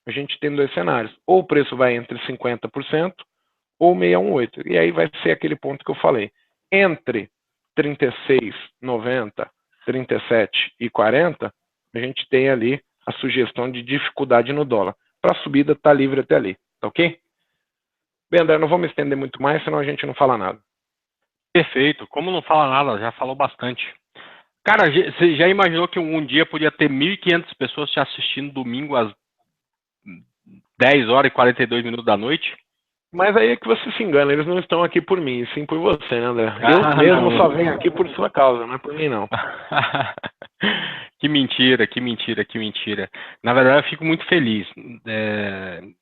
a gente tem dois cenários. Ou o preço vai entre 50% ou 618. E aí vai ser aquele ponto que eu falei. Entre 36,90, 37,40, a gente tem ali a sugestão de dificuldade no dólar. Para a subida, está livre até ali. Tá ok? Bem, André, não vou me estender muito mais, senão a gente não fala nada. Perfeito. Como não fala nada, já falou bastante. Cara, você já imaginou que um dia podia ter 1.500 pessoas te assistindo domingo às 10 horas e 42 minutos da noite? Mas aí é que você se engana, eles não estão aqui por mim, sim por você, né, André? Eu mesmo só venho aqui por sua causa, não é por mim, não. Que mentira, que mentira, que mentira. Na verdade, eu fico muito feliz.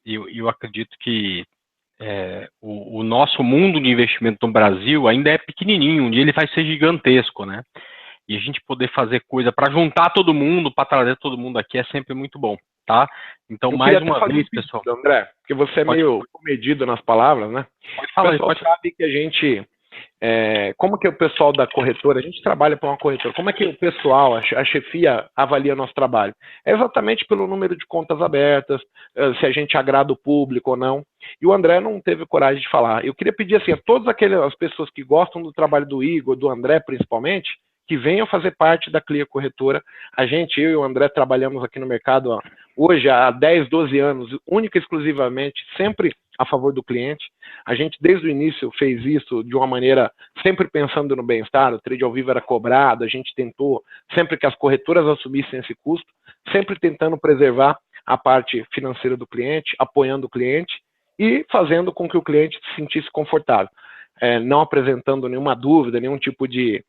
Eu acredito que o nosso mundo de investimento no Brasil ainda é pequenininho, um dia ele vai ser gigantesco, né? E a gente poder fazer coisa para juntar todo mundo, para trazer todo mundo aqui é sempre muito bom, tá? Então, mais uma vez, pessoal. André, porque você é meio comedido nas palavras, né? Pode falar, o pessoal sabe que a gente... como que o pessoal da corretora, a gente trabalha para uma corretora, como é que o pessoal, a chefia avalia nosso trabalho? É exatamente pelo número de contas abertas, se a gente agrada o público ou não. E o André não teve coragem de falar. Eu queria pedir assim, a todas aquelas pessoas que gostam do trabalho do Igor, do André principalmente, que venham fazer parte da Clear Corretora. Eu e o André trabalhamos aqui no mercado hoje há 10, 12 anos, única e exclusivamente, sempre a favor do cliente. A gente, desde o início, fez isso de uma maneira sempre pensando no bem-estar. O trade ao vivo era cobrado, a gente tentou sempre que as corretoras assumissem esse custo, sempre tentando preservar a parte financeira do cliente, apoiando o cliente e fazendo com que o cliente se sentisse confortável. Não apresentando nenhuma dúvida, nenhum tipo de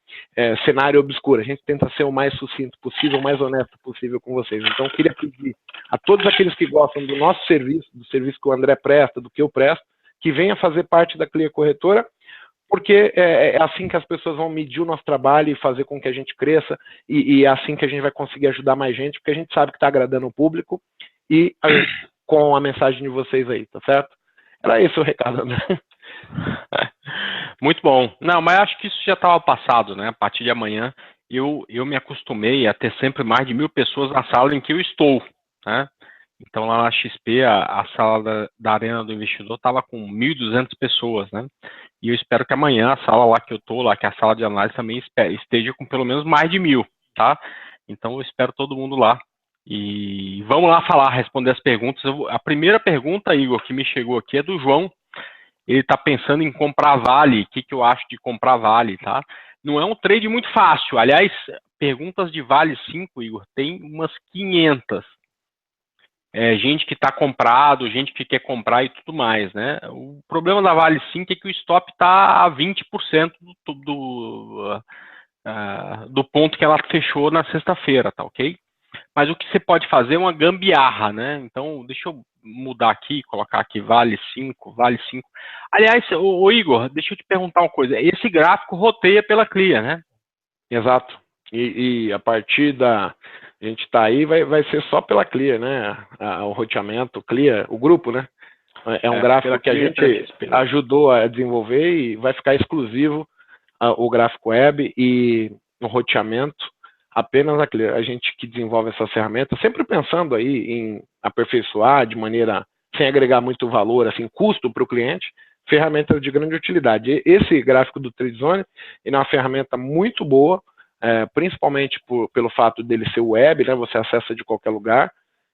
cenário obscuro. A gente tenta ser o mais sucinto possível, o mais honesto possível com vocês. Então, eu queria pedir a todos aqueles que gostam do nosso serviço, do serviço que o André presta, do que eu presto, que venha fazer parte da Clear Corretora, porque é assim que as pessoas vão medir o nosso trabalho e fazer com que a gente cresça, e é assim que a gente vai conseguir ajudar mais gente, porque a gente sabe que está agradando o público, e com a mensagem de vocês aí, tá certo? Era esse o recado, né? Muito bom. Não, mas acho que isso já estava passado, né? A partir de amanhã, eu me acostumei a ter sempre mais de 1.000 pessoas na sala em que eu estou, né? Então, lá na XP, a sala da Arena do Investidor estava com 1.200 pessoas, né? E eu espero que amanhã a sala lá que eu estou, lá que é a sala de análise, também esteja com pelo menos mais de 1.000, tá? Então, eu espero todo mundo lá. E vamos lá responder as perguntas. A primeira pergunta, Igor, que me chegou aqui é do João. Ele está pensando em comprar Vale. O que eu acho de comprar Vale, tá? Não é um trade muito fácil. Aliás, perguntas de Vale 5, Igor, tem umas 500. Gente que está comprado, gente que quer comprar e tudo mais, né? O problema da Vale 5 é que o stop está a 20% do ponto que ela fechou na sexta-feira, tá ok? Mas o que você pode fazer é uma gambiarra, né? Então, deixa eu mudar aqui, colocar aqui Vale 5, Vale 5. Aliás, ô Igor, deixa eu te perguntar uma coisa. Esse gráfico roteia pela Clear, né? Exato. E a partir da... A gente está aí, vai ser só pela Clear, né? O roteamento, Clear, o grupo, né? É um gráfico que a gente ajudou a desenvolver e vai ficar exclusivo o gráfico web e o roteamento apenas a Clear. A gente que desenvolve essa ferramenta, sempre pensando aí em aperfeiçoar de maneira sem agregar muito valor, assim, custo para o cliente, ferramenta de grande utilidade. Esse gráfico do TradeZone é uma ferramenta muito boa, principalmente pelo fato dele ser web, né, você acessa de qualquer lugar,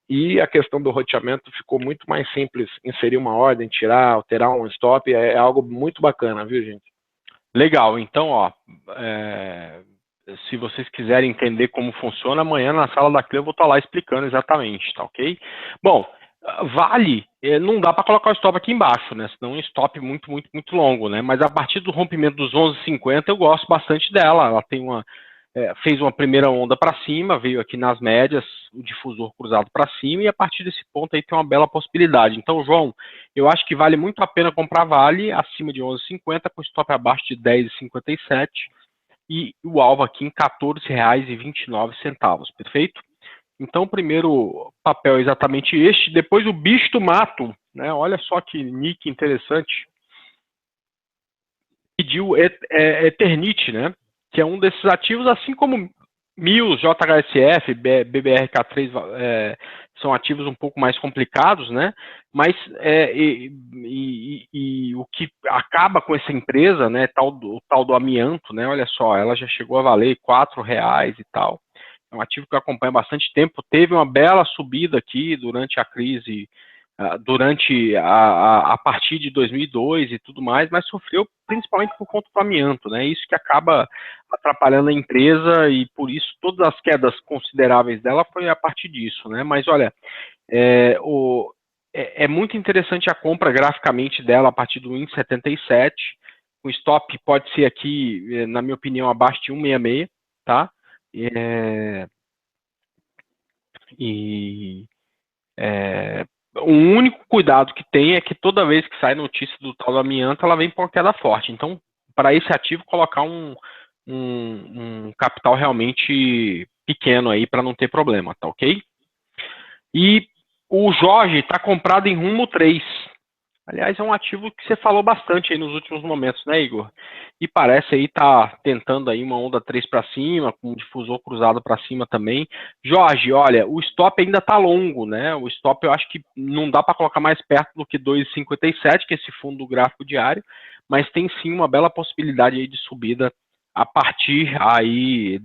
e a questão do roteamento ficou muito mais simples, inserir uma ordem, tirar, alterar um stop, é algo muito bacana, viu, gente? Legal, então, ó, se vocês quiserem entender como funciona, amanhã na sala da Clear eu vou estar lá explicando exatamente, tá ok? Bom, Vale, não dá para colocar o stop aqui embaixo, né? Senão é um stop muito, muito, muito longo, né? Mas a partir do rompimento dos 11,50 eu gosto bastante dela. Ela tem fez uma primeira onda para cima, veio aqui nas médias, o difusor cruzado para cima, e a partir desse ponto aí tem uma bela possibilidade. Então, João, eu acho que vale muito a pena comprar Vale acima de 11,50, com stop abaixo de 10,57 e o alvo aqui em R$ 14,29, perfeito? Então, o primeiro papel é exatamente este. Depois, o bicho do mato, né? Olha só que nick interessante. pediu Eternit, né? Que é um desses ativos, assim como MILS, JHSF, BBRK3 são ativos um pouco mais complicados, né? Mas o que acaba com essa empresa, né? O tal do amianto, né? Olha só, ela já chegou a valer R$ 4 e tal. É um ativo que eu acompanho há bastante tempo. Teve uma bela subida aqui durante a crise, durante a partir de 2002 e tudo mais, mas sofreu principalmente por conta do amianto, né? Isso que acaba atrapalhando a empresa e por isso todas as quedas consideráveis dela foi a partir disso, né? Mas olha, é muito interessante a compra graficamente dela a partir do 1,77. O stop pode ser aqui, na minha opinião, abaixo de 1,66, tá? O único cuidado que tem é que toda vez que sai notícia do tal do amianto, ela vem por queda forte. Então, para esse ativo, colocar um capital realmente pequeno aí para não ter problema, tá ok? E o Jorge está comprado em Rumo 3. Aliás, é um ativo que você falou bastante aí nos últimos momentos, né, Igor? E parece aí tá tentando aí uma onda 3 para cima, com um difusor cruzado para cima também. Jorge, olha, o stop ainda tá longo, né? O stop eu acho que não dá para colocar mais perto do que 2,57, que é esse fundo do gráfico diário, mas tem sim uma bela possibilidade aí de subida a partir aí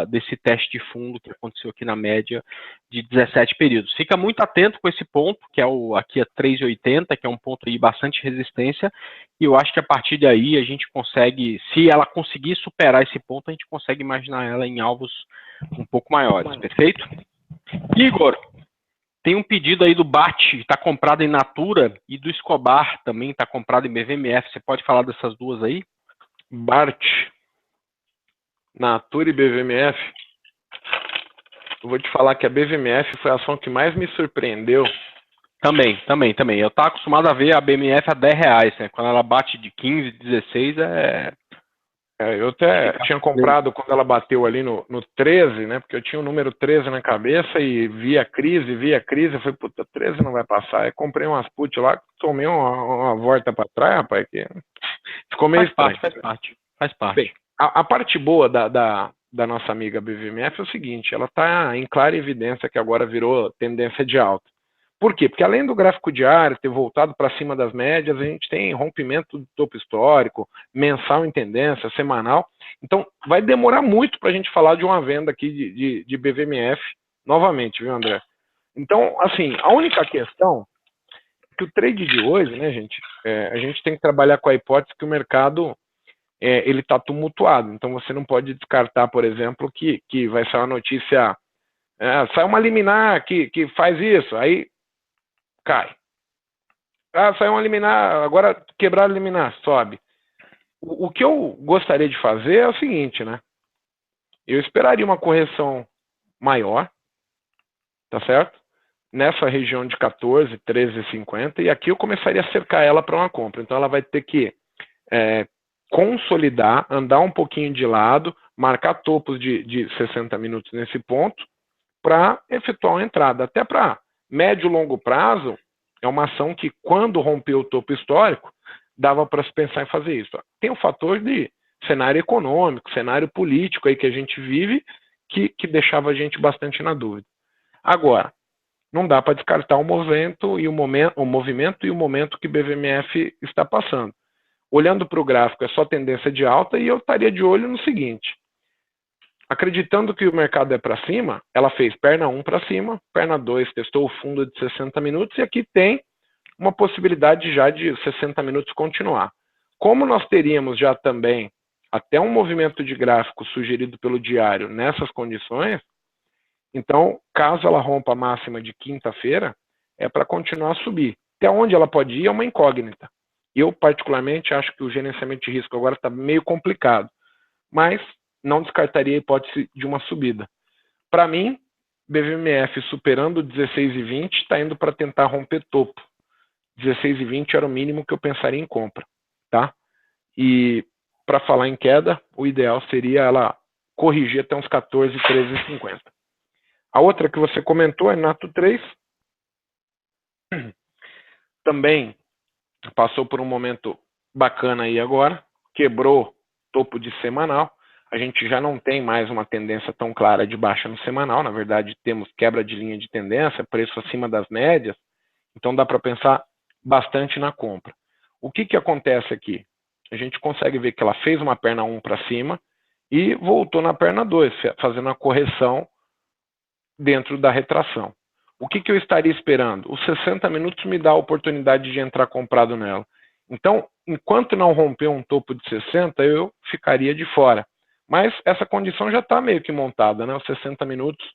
desse teste de fundo que aconteceu aqui na média de 17 períodos. Fica muito atento com esse ponto, que é aqui a 3,80, que é um ponto aí bastante resistência, e eu acho que a partir daí a gente consegue, se ela conseguir superar esse ponto, a gente consegue imaginar ela em alvos um pouco maiores, perfeito? Igor, tem um pedido aí do BAT, está comprado em Natura, e do Escobar também está comprado em BVMF. Você pode falar dessas duas aí? BART, Natura e BVMF. Eu vou te falar que a BVMF foi a ação que mais me surpreendeu. Também. Eu estava acostumado a ver a BMF a R$ 10, né? Quando ela bate de 15, 16, eu até tinha comprado quando ela bateu ali no 13, né? Porque eu tinha o número 13 na cabeça e via crise. Eu falei, puta, 13 não vai passar. Aí comprei umas put lá, tomei uma volta para trás, rapaz, que ficou meio estranho. Faz parte. Bem, a parte boa da nossa amiga BVMF é o seguinte, ela está em clara evidência que agora virou tendência de alta. Por quê? Porque além do gráfico diário ter voltado para cima das médias, a gente tem rompimento do topo histórico, mensal em tendência, semanal. Então, vai demorar muito para a gente falar de uma venda aqui de BVMF novamente, viu, André? Então, assim, a única questão é que o trade de hoje, né, gente, a gente tem que trabalhar com a hipótese que o mercado ele está tumultuado. Então, você não pode descartar, por exemplo, que vai sair uma notícia, sai uma liminar que faz isso, aí cai. Saiu uma liminar, agora quebrar a liminar, sobe. O que eu gostaria de fazer é o seguinte, né? Eu esperaria uma correção maior, tá certo? Nessa região de 14, 13,50, e aqui eu começaria a cercar ela para uma compra. Então ela vai ter que consolidar, andar um pouquinho de lado, marcar topos de 60 minutos nesse ponto, para efetuar uma entrada. Até para médio e longo prazo, é uma ação que, quando rompeu o topo histórico, dava para se pensar em fazer isso. Tem o fator de cenário econômico, cenário político aí que a gente vive, que deixava a gente bastante na dúvida. Agora, não dá para descartar o movimento e o momento que o BVMF está passando. Olhando para o gráfico, é só tendência de alta e eu estaria de olho no seguinte. Acreditando que o mercado é para cima, ela fez perna 1 para cima, perna 2 testou o fundo de 60 minutos e aqui tem uma possibilidade já de 60 minutos continuar. Como nós teríamos já também até um movimento de gráfico sugerido pelo diário nessas condições, então, caso ela rompa a máxima de quinta-feira, é para continuar a subir. Até onde ela pode ir é uma incógnita. Eu, particularmente, acho que o gerenciamento de risco agora está meio complicado, mas não descartaria a hipótese de uma subida. Para mim, BVMF superando 16,20 está indo para tentar romper topo. 16,20 era o mínimo que eu pensaria em compra, tá? E para falar em queda, o ideal seria ela corrigir até uns 14, 13,50. A outra que você comentou é Nato 3. Também passou por um momento bacana aí agora, quebrou topo de semanal, a gente já não tem mais uma tendência tão clara de baixa no semanal, na verdade temos quebra de linha de tendência, preço acima das médias, então dá para pensar bastante na compra. O que acontece aqui? A gente consegue ver que ela fez uma perna 1 para cima e voltou na perna 2, fazendo a correção dentro da retração. O que eu estaria esperando? Os 60 minutos me dá a oportunidade de entrar comprado nela. Então, enquanto não romper um topo de 60, eu ficaria de fora. Mas essa condição já está meio que montada, né? Os 60 minutos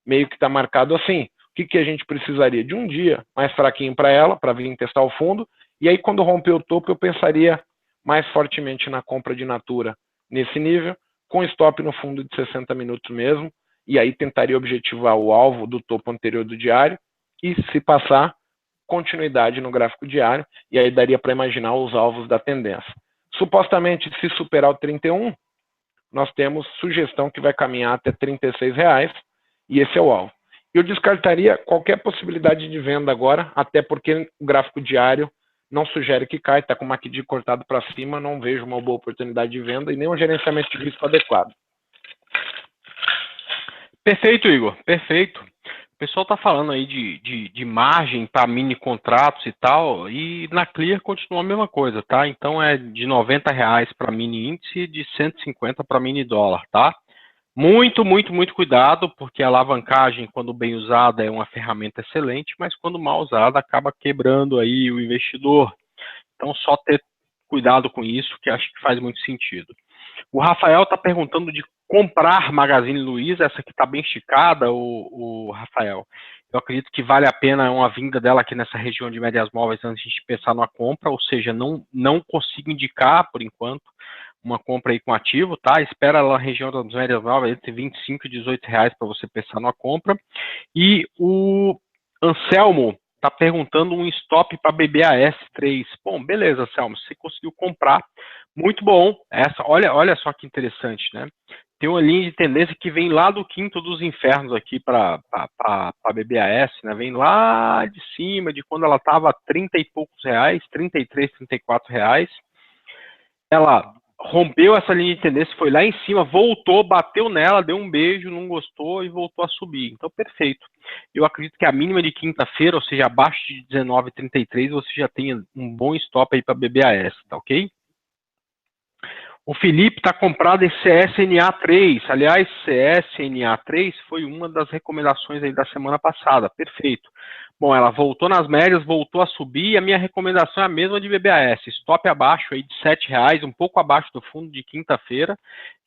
meio que está marcado assim. O que a gente precisaria? De um dia mais fraquinho para ela, para vir testar o fundo. E aí, quando romper o topo, eu pensaria mais fortemente na compra de Natura nesse nível, com stop no fundo de 60 minutos mesmo. E aí tentaria objetivar o alvo do topo anterior do diário. E se passar, continuidade no gráfico diário. E aí daria para imaginar os alvos da tendência. Supostamente, se superar o 31, nós temos sugestão que vai caminhar até R$36, e esse é o alvo. Eu descartaria qualquer possibilidade de venda agora, até porque o gráfico diário não sugere que cai, está com o MACD cortado para cima, não vejo uma boa oportunidade de venda e nem um gerenciamento de risco adequado. Perfeito, Igor, perfeito. O pessoal está falando aí de margem para mini contratos e tal, e na Clear continua a mesma coisa, tá? Então é de R$90 para mini índice e de 150 para mini dólar, tá? Muito, muito, muito cuidado, porque a alavancagem, quando bem usada, é uma ferramenta excelente, mas quando mal usada, acaba quebrando aí o investidor. Então, só ter cuidado com isso, que acho que faz muito sentido. O Rafael está perguntando de comprar Magazine Luiza, essa aqui está bem esticada, o Rafael. Eu acredito que vale a pena uma vinda dela aqui nessa região de médias móveis antes de a gente pensar numa compra, ou seja, não consigo indicar, por enquanto, uma compra aí com ativo, tá? Espera lá na região das médias móveis entre 25 e 18 reais para você pensar numa compra. E o Anselmo está perguntando um stop para BBAS3. Bom, beleza, Anselmo, você conseguiu comprar. Muito bom. Olha só que interessante, né? Tem uma linha de tendência que vem lá do quinto dos infernos aqui para a BBAS, né? Vem lá de cima, de quando ela estava a 30 e poucos reais, 33, 34 reais. Ela rompeu essa linha de tendência, foi lá em cima, voltou, bateu nela, deu um beijo, não gostou e voltou a subir. Então, perfeito. Eu acredito que a mínima de quinta-feira, ou seja, abaixo de 19,33, você já tenha um bom stop aí para BBAS, tá ok? O Felipe está comprado em CSNA3. Aliás, CSNA3 foi uma das recomendações aí da semana passada. Perfeito. Bom, ela voltou nas médias, voltou a subir, e a minha recomendação é a mesma de BBAS. Stop abaixo aí de R$7, um pouco abaixo do fundo de quinta-feira.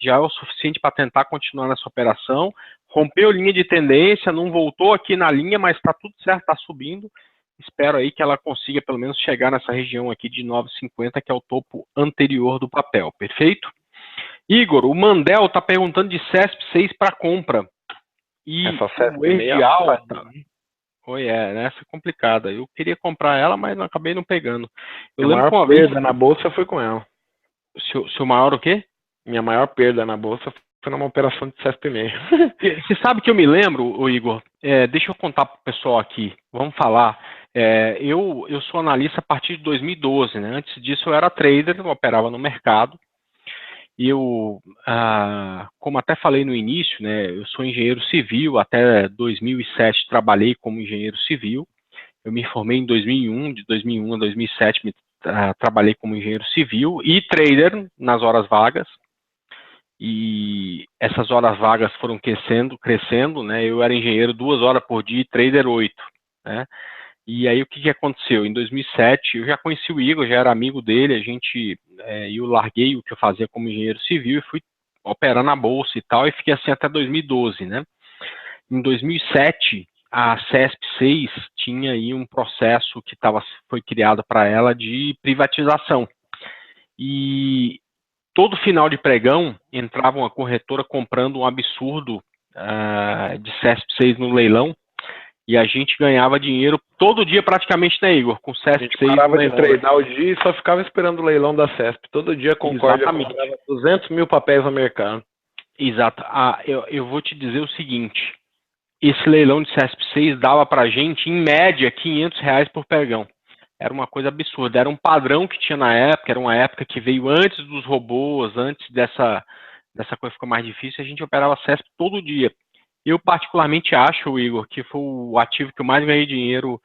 Já é o suficiente para tentar continuar nessa operação. Rompeu linha de tendência, não voltou aqui na linha, mas está tudo certo, está subindo. Espero aí que ela consiga pelo menos chegar nessa região aqui de 9,50, que é o topo anterior do papel, perfeito? Igor, o Mandel está perguntando de CESP6 para compra. E o Erdial... Essa é complicada. Eu queria comprar ela, mas acabei não pegando. Eu lembro que uma perda na bolsa foi com ela. Seu maior o quê? Minha maior perda na bolsa foi numa operação de CESP6. Você sabe que eu me lembro, Igor? Deixa eu contar para o pessoal aqui. Vamos falar. Eu sou analista a partir de 2012, né? Antes disso eu era trader, eu operava no mercado. E eu, como até falei no início, né? Eu sou engenheiro civil, até 2007 trabalhei como engenheiro civil. Eu me formei em 2001, de 2001 a 2007 trabalhei como engenheiro civil e trader nas horas vagas. E essas horas vagas foram crescendo, né? Eu era engenheiro 2 horas por dia e trader 8, né? E aí o que aconteceu? Em 2007 eu já conheci o Igor, já era amigo dele, eu larguei o que eu fazia como engenheiro civil e fui operar na bolsa e tal, e fiquei assim até 2012, né? Em 2007 a CESP6 tinha aí um processo que foi criado para ela de privatização. E todo final de pregão entrava uma corretora comprando um absurdo de CESP6 no leilão, e a gente ganhava dinheiro todo dia praticamente, né, Igor? Com CESP6 no leilão. A gente parava de treinar o dia e só ficava esperando o leilão da CESP. Todo dia a Concórdia comprava 200 mil papéis no mercado. Exato. Eu vou te dizer o seguinte, esse leilão de CESP6 dava pra gente, em média, R$500 por pregão. era uma coisa absurda. Era um padrão que tinha na época, era uma época que veio antes dos robôs, antes dessa coisa ficou mais difícil, a gente operava CESP todo dia. Eu particularmente acho, Igor, que foi o ativo que eu mais ganhei dinheiro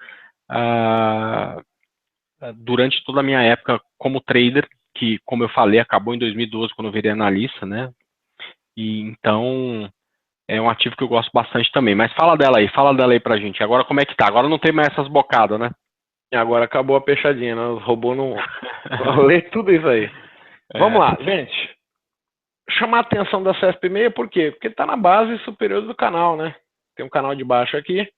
durante toda a minha época como trader, que, como eu falei, acabou em 2012, quando eu virei analista, né? E então é um ativo que eu gosto bastante também. Mas fala dela aí pra gente. Agora como é que tá? Agora não tem mais essas bocadas, né? E agora acabou a peixadinha, né? Os robôs não lê tudo isso aí. Vamos lá, gente. Chamar a atenção da CESP6, por quê? Porque está na base superior do canal, né? Tem um canal de baixo aqui,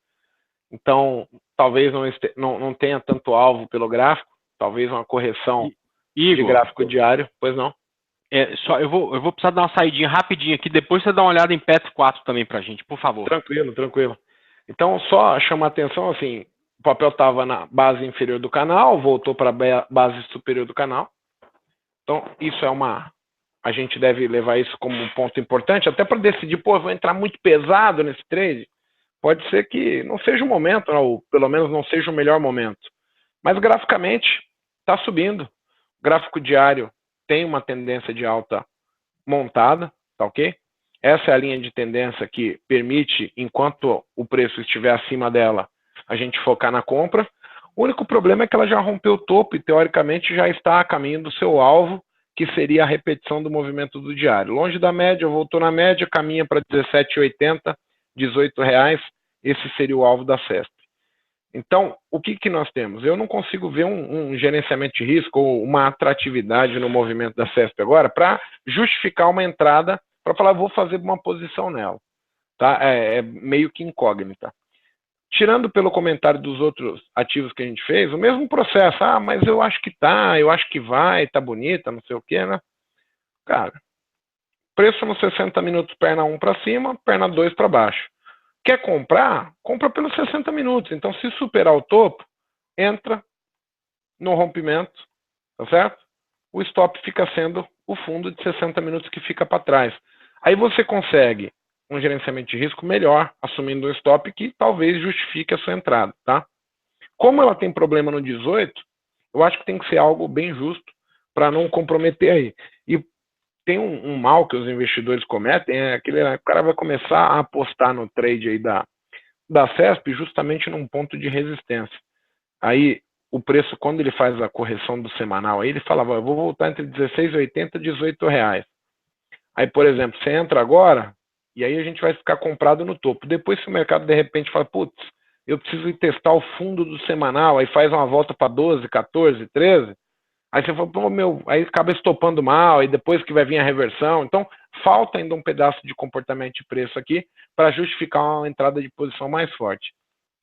então talvez não tenha tanto alvo pelo gráfico, talvez uma correção Igor, de gráfico diário, pois não? Eu vou precisar dar uma saidinha rapidinho aqui, depois você dá uma olhada em Petro 4 também pra gente, por favor. Tranquilo, tranquilo. Então, só chamar a atenção, assim, o papel estava na base inferior do canal, voltou para a base superior do canal. Então, isso é a gente deve levar isso como um ponto importante, até para decidir, pô, vou entrar muito pesado nesse trade. Pode ser que não seja o momento, ou pelo menos não seja o melhor momento. Mas graficamente está subindo. O gráfico diário tem uma tendência de alta montada, tá ok? Essa é a linha de tendência que permite, enquanto o preço estiver acima dela, a gente focar na compra. O único problema é que ela já rompeu o topo e, teoricamente, já está a caminho do seu alvo, que seria a repetição do movimento do diário. Longe da média, voltou na média, caminha para 17,80, R$18. Esse seria o alvo da CESP. Então, o que nós temos? Eu não consigo ver um gerenciamento de risco ou uma atratividade no movimento da CESP agora para justificar uma entrada para falar, vou fazer uma posição nela. Tá? É meio que incógnita. Tirando pelo comentário dos outros ativos que a gente fez, o mesmo processo. Ah, mas eu acho que tá, eu acho que vai, tá bonita, não sei o que, né? Cara, preço nos 60 minutos, perna 1 para cima, perna 2 para baixo. Quer comprar? Compra pelos 60 minutos. Então, se superar o topo, entra no rompimento, tá certo? O stop fica sendo o fundo de 60 minutos que fica para trás. Aí você consegue um gerenciamento de risco melhor, assumindo um stop que talvez justifique a sua entrada, tá? Como ela tem problema no 18, eu acho que tem que ser algo bem justo para não comprometer aí. E tem um mal que os investidores cometem, o cara vai começar a apostar no trade aí da CESP justamente num ponto de resistência. Aí o preço, quando ele faz a correção do semanal, aí ele falava, eu vou voltar entre R$16,80 e R$18. Aí, por exemplo, você entra agora, e aí a gente vai ficar comprado no topo. Depois, se o mercado de repente fala, putz, eu preciso ir testar o fundo do semanal, aí faz uma volta para 12, 14, 13, aí você fala, pô, meu, aí acaba estopando mal, aí depois que vai vir a reversão. Então, falta ainda um pedaço de comportamento de preço aqui para justificar uma entrada de posição mais forte.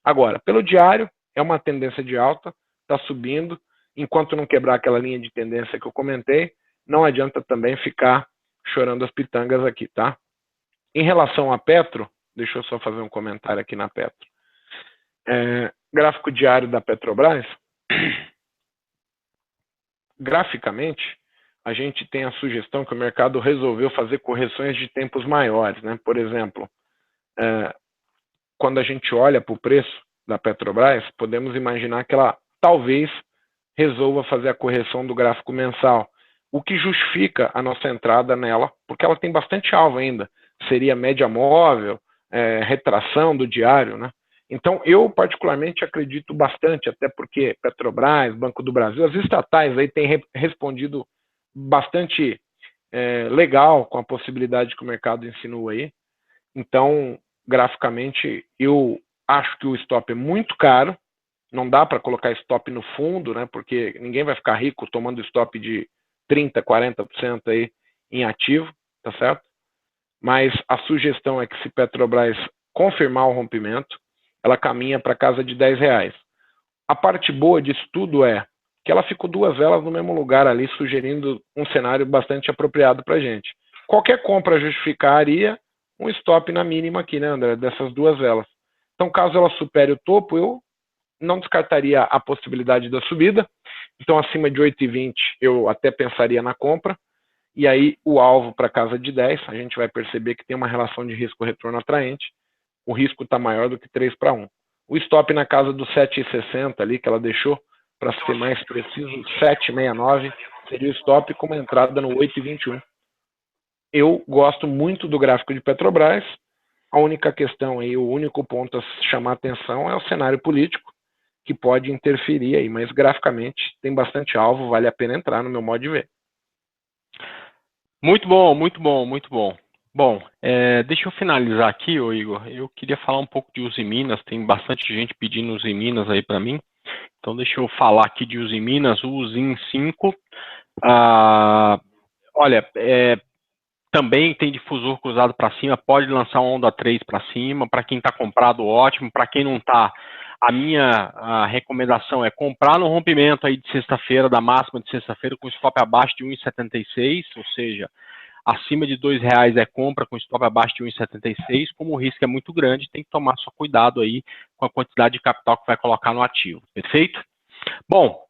Agora, pelo diário, é uma tendência de alta, está subindo, enquanto não quebrar aquela linha de tendência que eu comentei, não adianta também ficar chorando as pitangas aqui, tá? Em relação a Petro, deixa eu só fazer um comentário aqui na Petro. Gráfico diário da Petrobras, graficamente, a gente tem a sugestão que o mercado resolveu fazer correções de tempos maiores, né? Por exemplo, quando a gente olha para o preço da Petrobras, podemos imaginar que ela talvez resolva fazer a correção do gráfico mensal, o que justifica a nossa entrada nela, porque ela tem bastante alvo ainda. Seria média móvel, retração do diário, né? Então, eu particularmente acredito bastante, até porque Petrobras, Banco do Brasil, as estatais aí têm respondido bastante legal com a possibilidade que o mercado insinua aí. Então, graficamente, eu acho que o stop é muito caro, não dá para colocar stop no fundo, né? Porque ninguém vai ficar rico tomando stop de 30%, 40% aí em ativo, tá certo? Mas a sugestão é que se Petrobras confirmar o rompimento, ela caminha para casa de R$10. A parte boa disso tudo é que ela ficou duas velas no mesmo lugar ali, sugerindo um cenário bastante apropriado para a gente. Qualquer compra justificaria um stop na mínima aqui, né, André, dessas duas velas. Então, caso ela supere o topo, eu não descartaria a possibilidade da subida. Então, acima de 8,20 eu até pensaria na compra. E aí, o alvo para casa de 10, a gente vai perceber que tem uma relação de risco-retorno atraente. O risco está maior do que 3 para 1. O stop na casa do 7,60 ali, que ela deixou, para ser mais preciso, 7,69 seria o stop com uma entrada no 8,21. Eu gosto muito do gráfico de Petrobras. A única questão aí, o único ponto a chamar atenção é o cenário político, que pode interferir aí, mas graficamente tem bastante alvo, vale a pena entrar no meu modo de ver. Muito bom, muito bom, muito bom. Bom, deixa eu finalizar aqui, ô Igor. Eu queria falar um pouco de Usiminas, tem bastante gente pedindo Usiminas aí para mim. Então deixa eu falar aqui de Usiminas, o Usim 5. Olha, também tem difusor cruzado para cima, pode lançar uma onda 3 para cima, para quem está comprado, ótimo, para quem não está, a minha recomendação é comprar no rompimento aí de sexta-feira, da máxima de sexta-feira, com stop abaixo de 1,76, ou seja, acima de R$2 é compra, com stop abaixo de 1,76, como o risco é muito grande, tem que tomar só cuidado aí com a quantidade de capital que vai colocar no ativo, perfeito? Bom,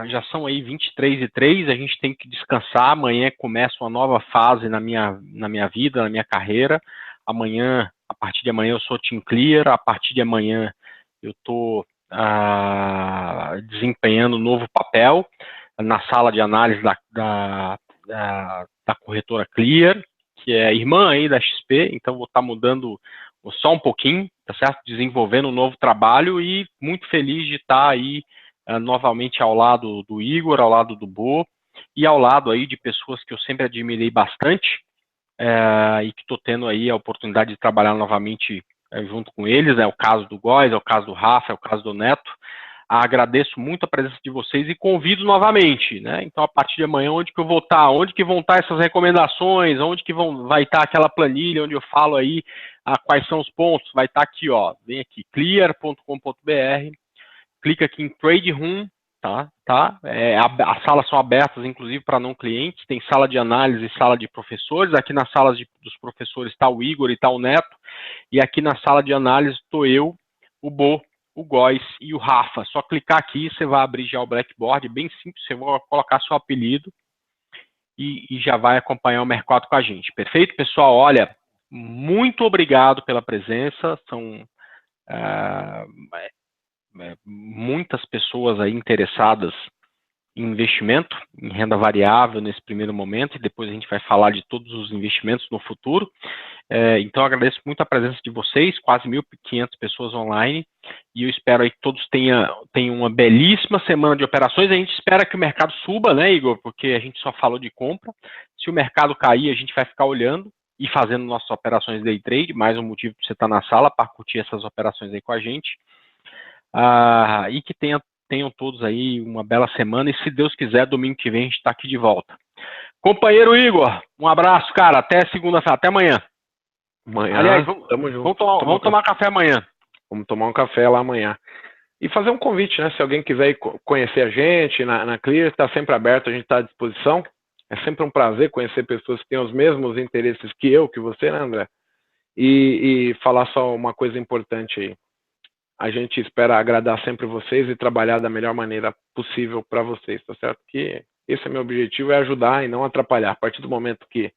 já são aí 23h03, a gente tem que descansar, amanhã começa uma nova fase na minha vida, na minha carreira. Amanhã, a partir de amanhã eu sou Team Clear, a partir de amanhã eu estou desempenhando um novo papel na sala de análise da corretora Clear, que é irmã aí da XP, então vou estar mudando só um pouquinho, tá certo? Desenvolvendo um novo trabalho e muito feliz de estar aí novamente ao lado do Igor, ao lado do Bo e ao lado aí de pessoas que eu sempre admirei bastante e que estou tendo aí a oportunidade de trabalhar novamente junto com eles, é o caso do Góes, é o caso do Rafa, é o caso do Neto. Agradeço muito a presença de vocês e convido novamente, né? Então, a partir de amanhã, onde que eu vou estar? Onde que vão estar essas recomendações? Onde que vai estar aquela planilha onde eu falo aí quais são os pontos? Vai estar aqui, ó. Vem aqui, clear.com.br, clica aqui em Trade Room, tá? As salas são abertas, inclusive, para não clientes. Tem sala de análise e sala de professores. Aqui nas salas dos professores está o Igor e está o Neto. E aqui na sala de análise estou eu, o Bo, o Góes e o Rafa. Só clicar aqui, você vai abrir já o Blackboard, bem simples, você vai colocar seu apelido e já vai acompanhar o mercado com a gente. Perfeito, pessoal? Olha, muito obrigado pela presença, são muitas pessoas aí interessadas em investimento, em renda variável nesse primeiro momento, e depois a gente vai falar de todos os investimentos no futuro. Então, eu agradeço muito a presença de vocês, quase 1.500 pessoas online, e eu espero aí que todos tenham uma belíssima semana de operações. A gente espera que o mercado suba, né, Igor? Porque a gente só falou de compra. Se o mercado cair, a gente vai ficar olhando e fazendo nossas operações day trade, mais um motivo para você estar na sala, para curtir essas operações aí com a gente. E que tenham todos aí uma bela semana, e se Deus quiser, domingo que vem a gente está aqui de volta. Companheiro Igor, um abraço, cara, até segunda-feira, até amanhã. Aliás, vamos tomar café amanhã. Vamos tomar um café lá amanhã. E fazer um convite, né? Se alguém quiser ir conhecer a gente na Clear, está sempre aberto, a gente está à disposição. É sempre um prazer conhecer pessoas que têm os mesmos interesses que você, né, André? E falar só uma coisa importante aí. A gente espera agradar sempre vocês e trabalhar da melhor maneira possível para vocês, tá certo? Que esse é meu objetivo, é ajudar e não atrapalhar. A partir do momento que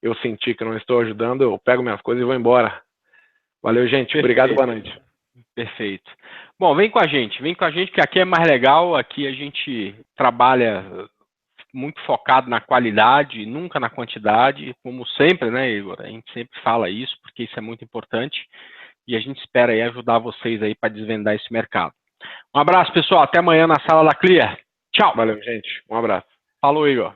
eu sentir que não estou ajudando, eu pego minhas coisas e vou embora. Valeu, gente. Perfeito. Obrigado, boa noite. Perfeito. Bom, vem com a gente, que aqui é mais legal, aqui a gente trabalha muito focado na qualidade, nunca na quantidade, como sempre, né, Igor? A gente sempre fala isso, porque isso é muito importante. E a gente espera aí ajudar vocês aí para desvendar esse mercado. Um abraço, pessoal. Até amanhã na sala da Clear. Tchau. Valeu, gente. Um abraço. Falou, Igor.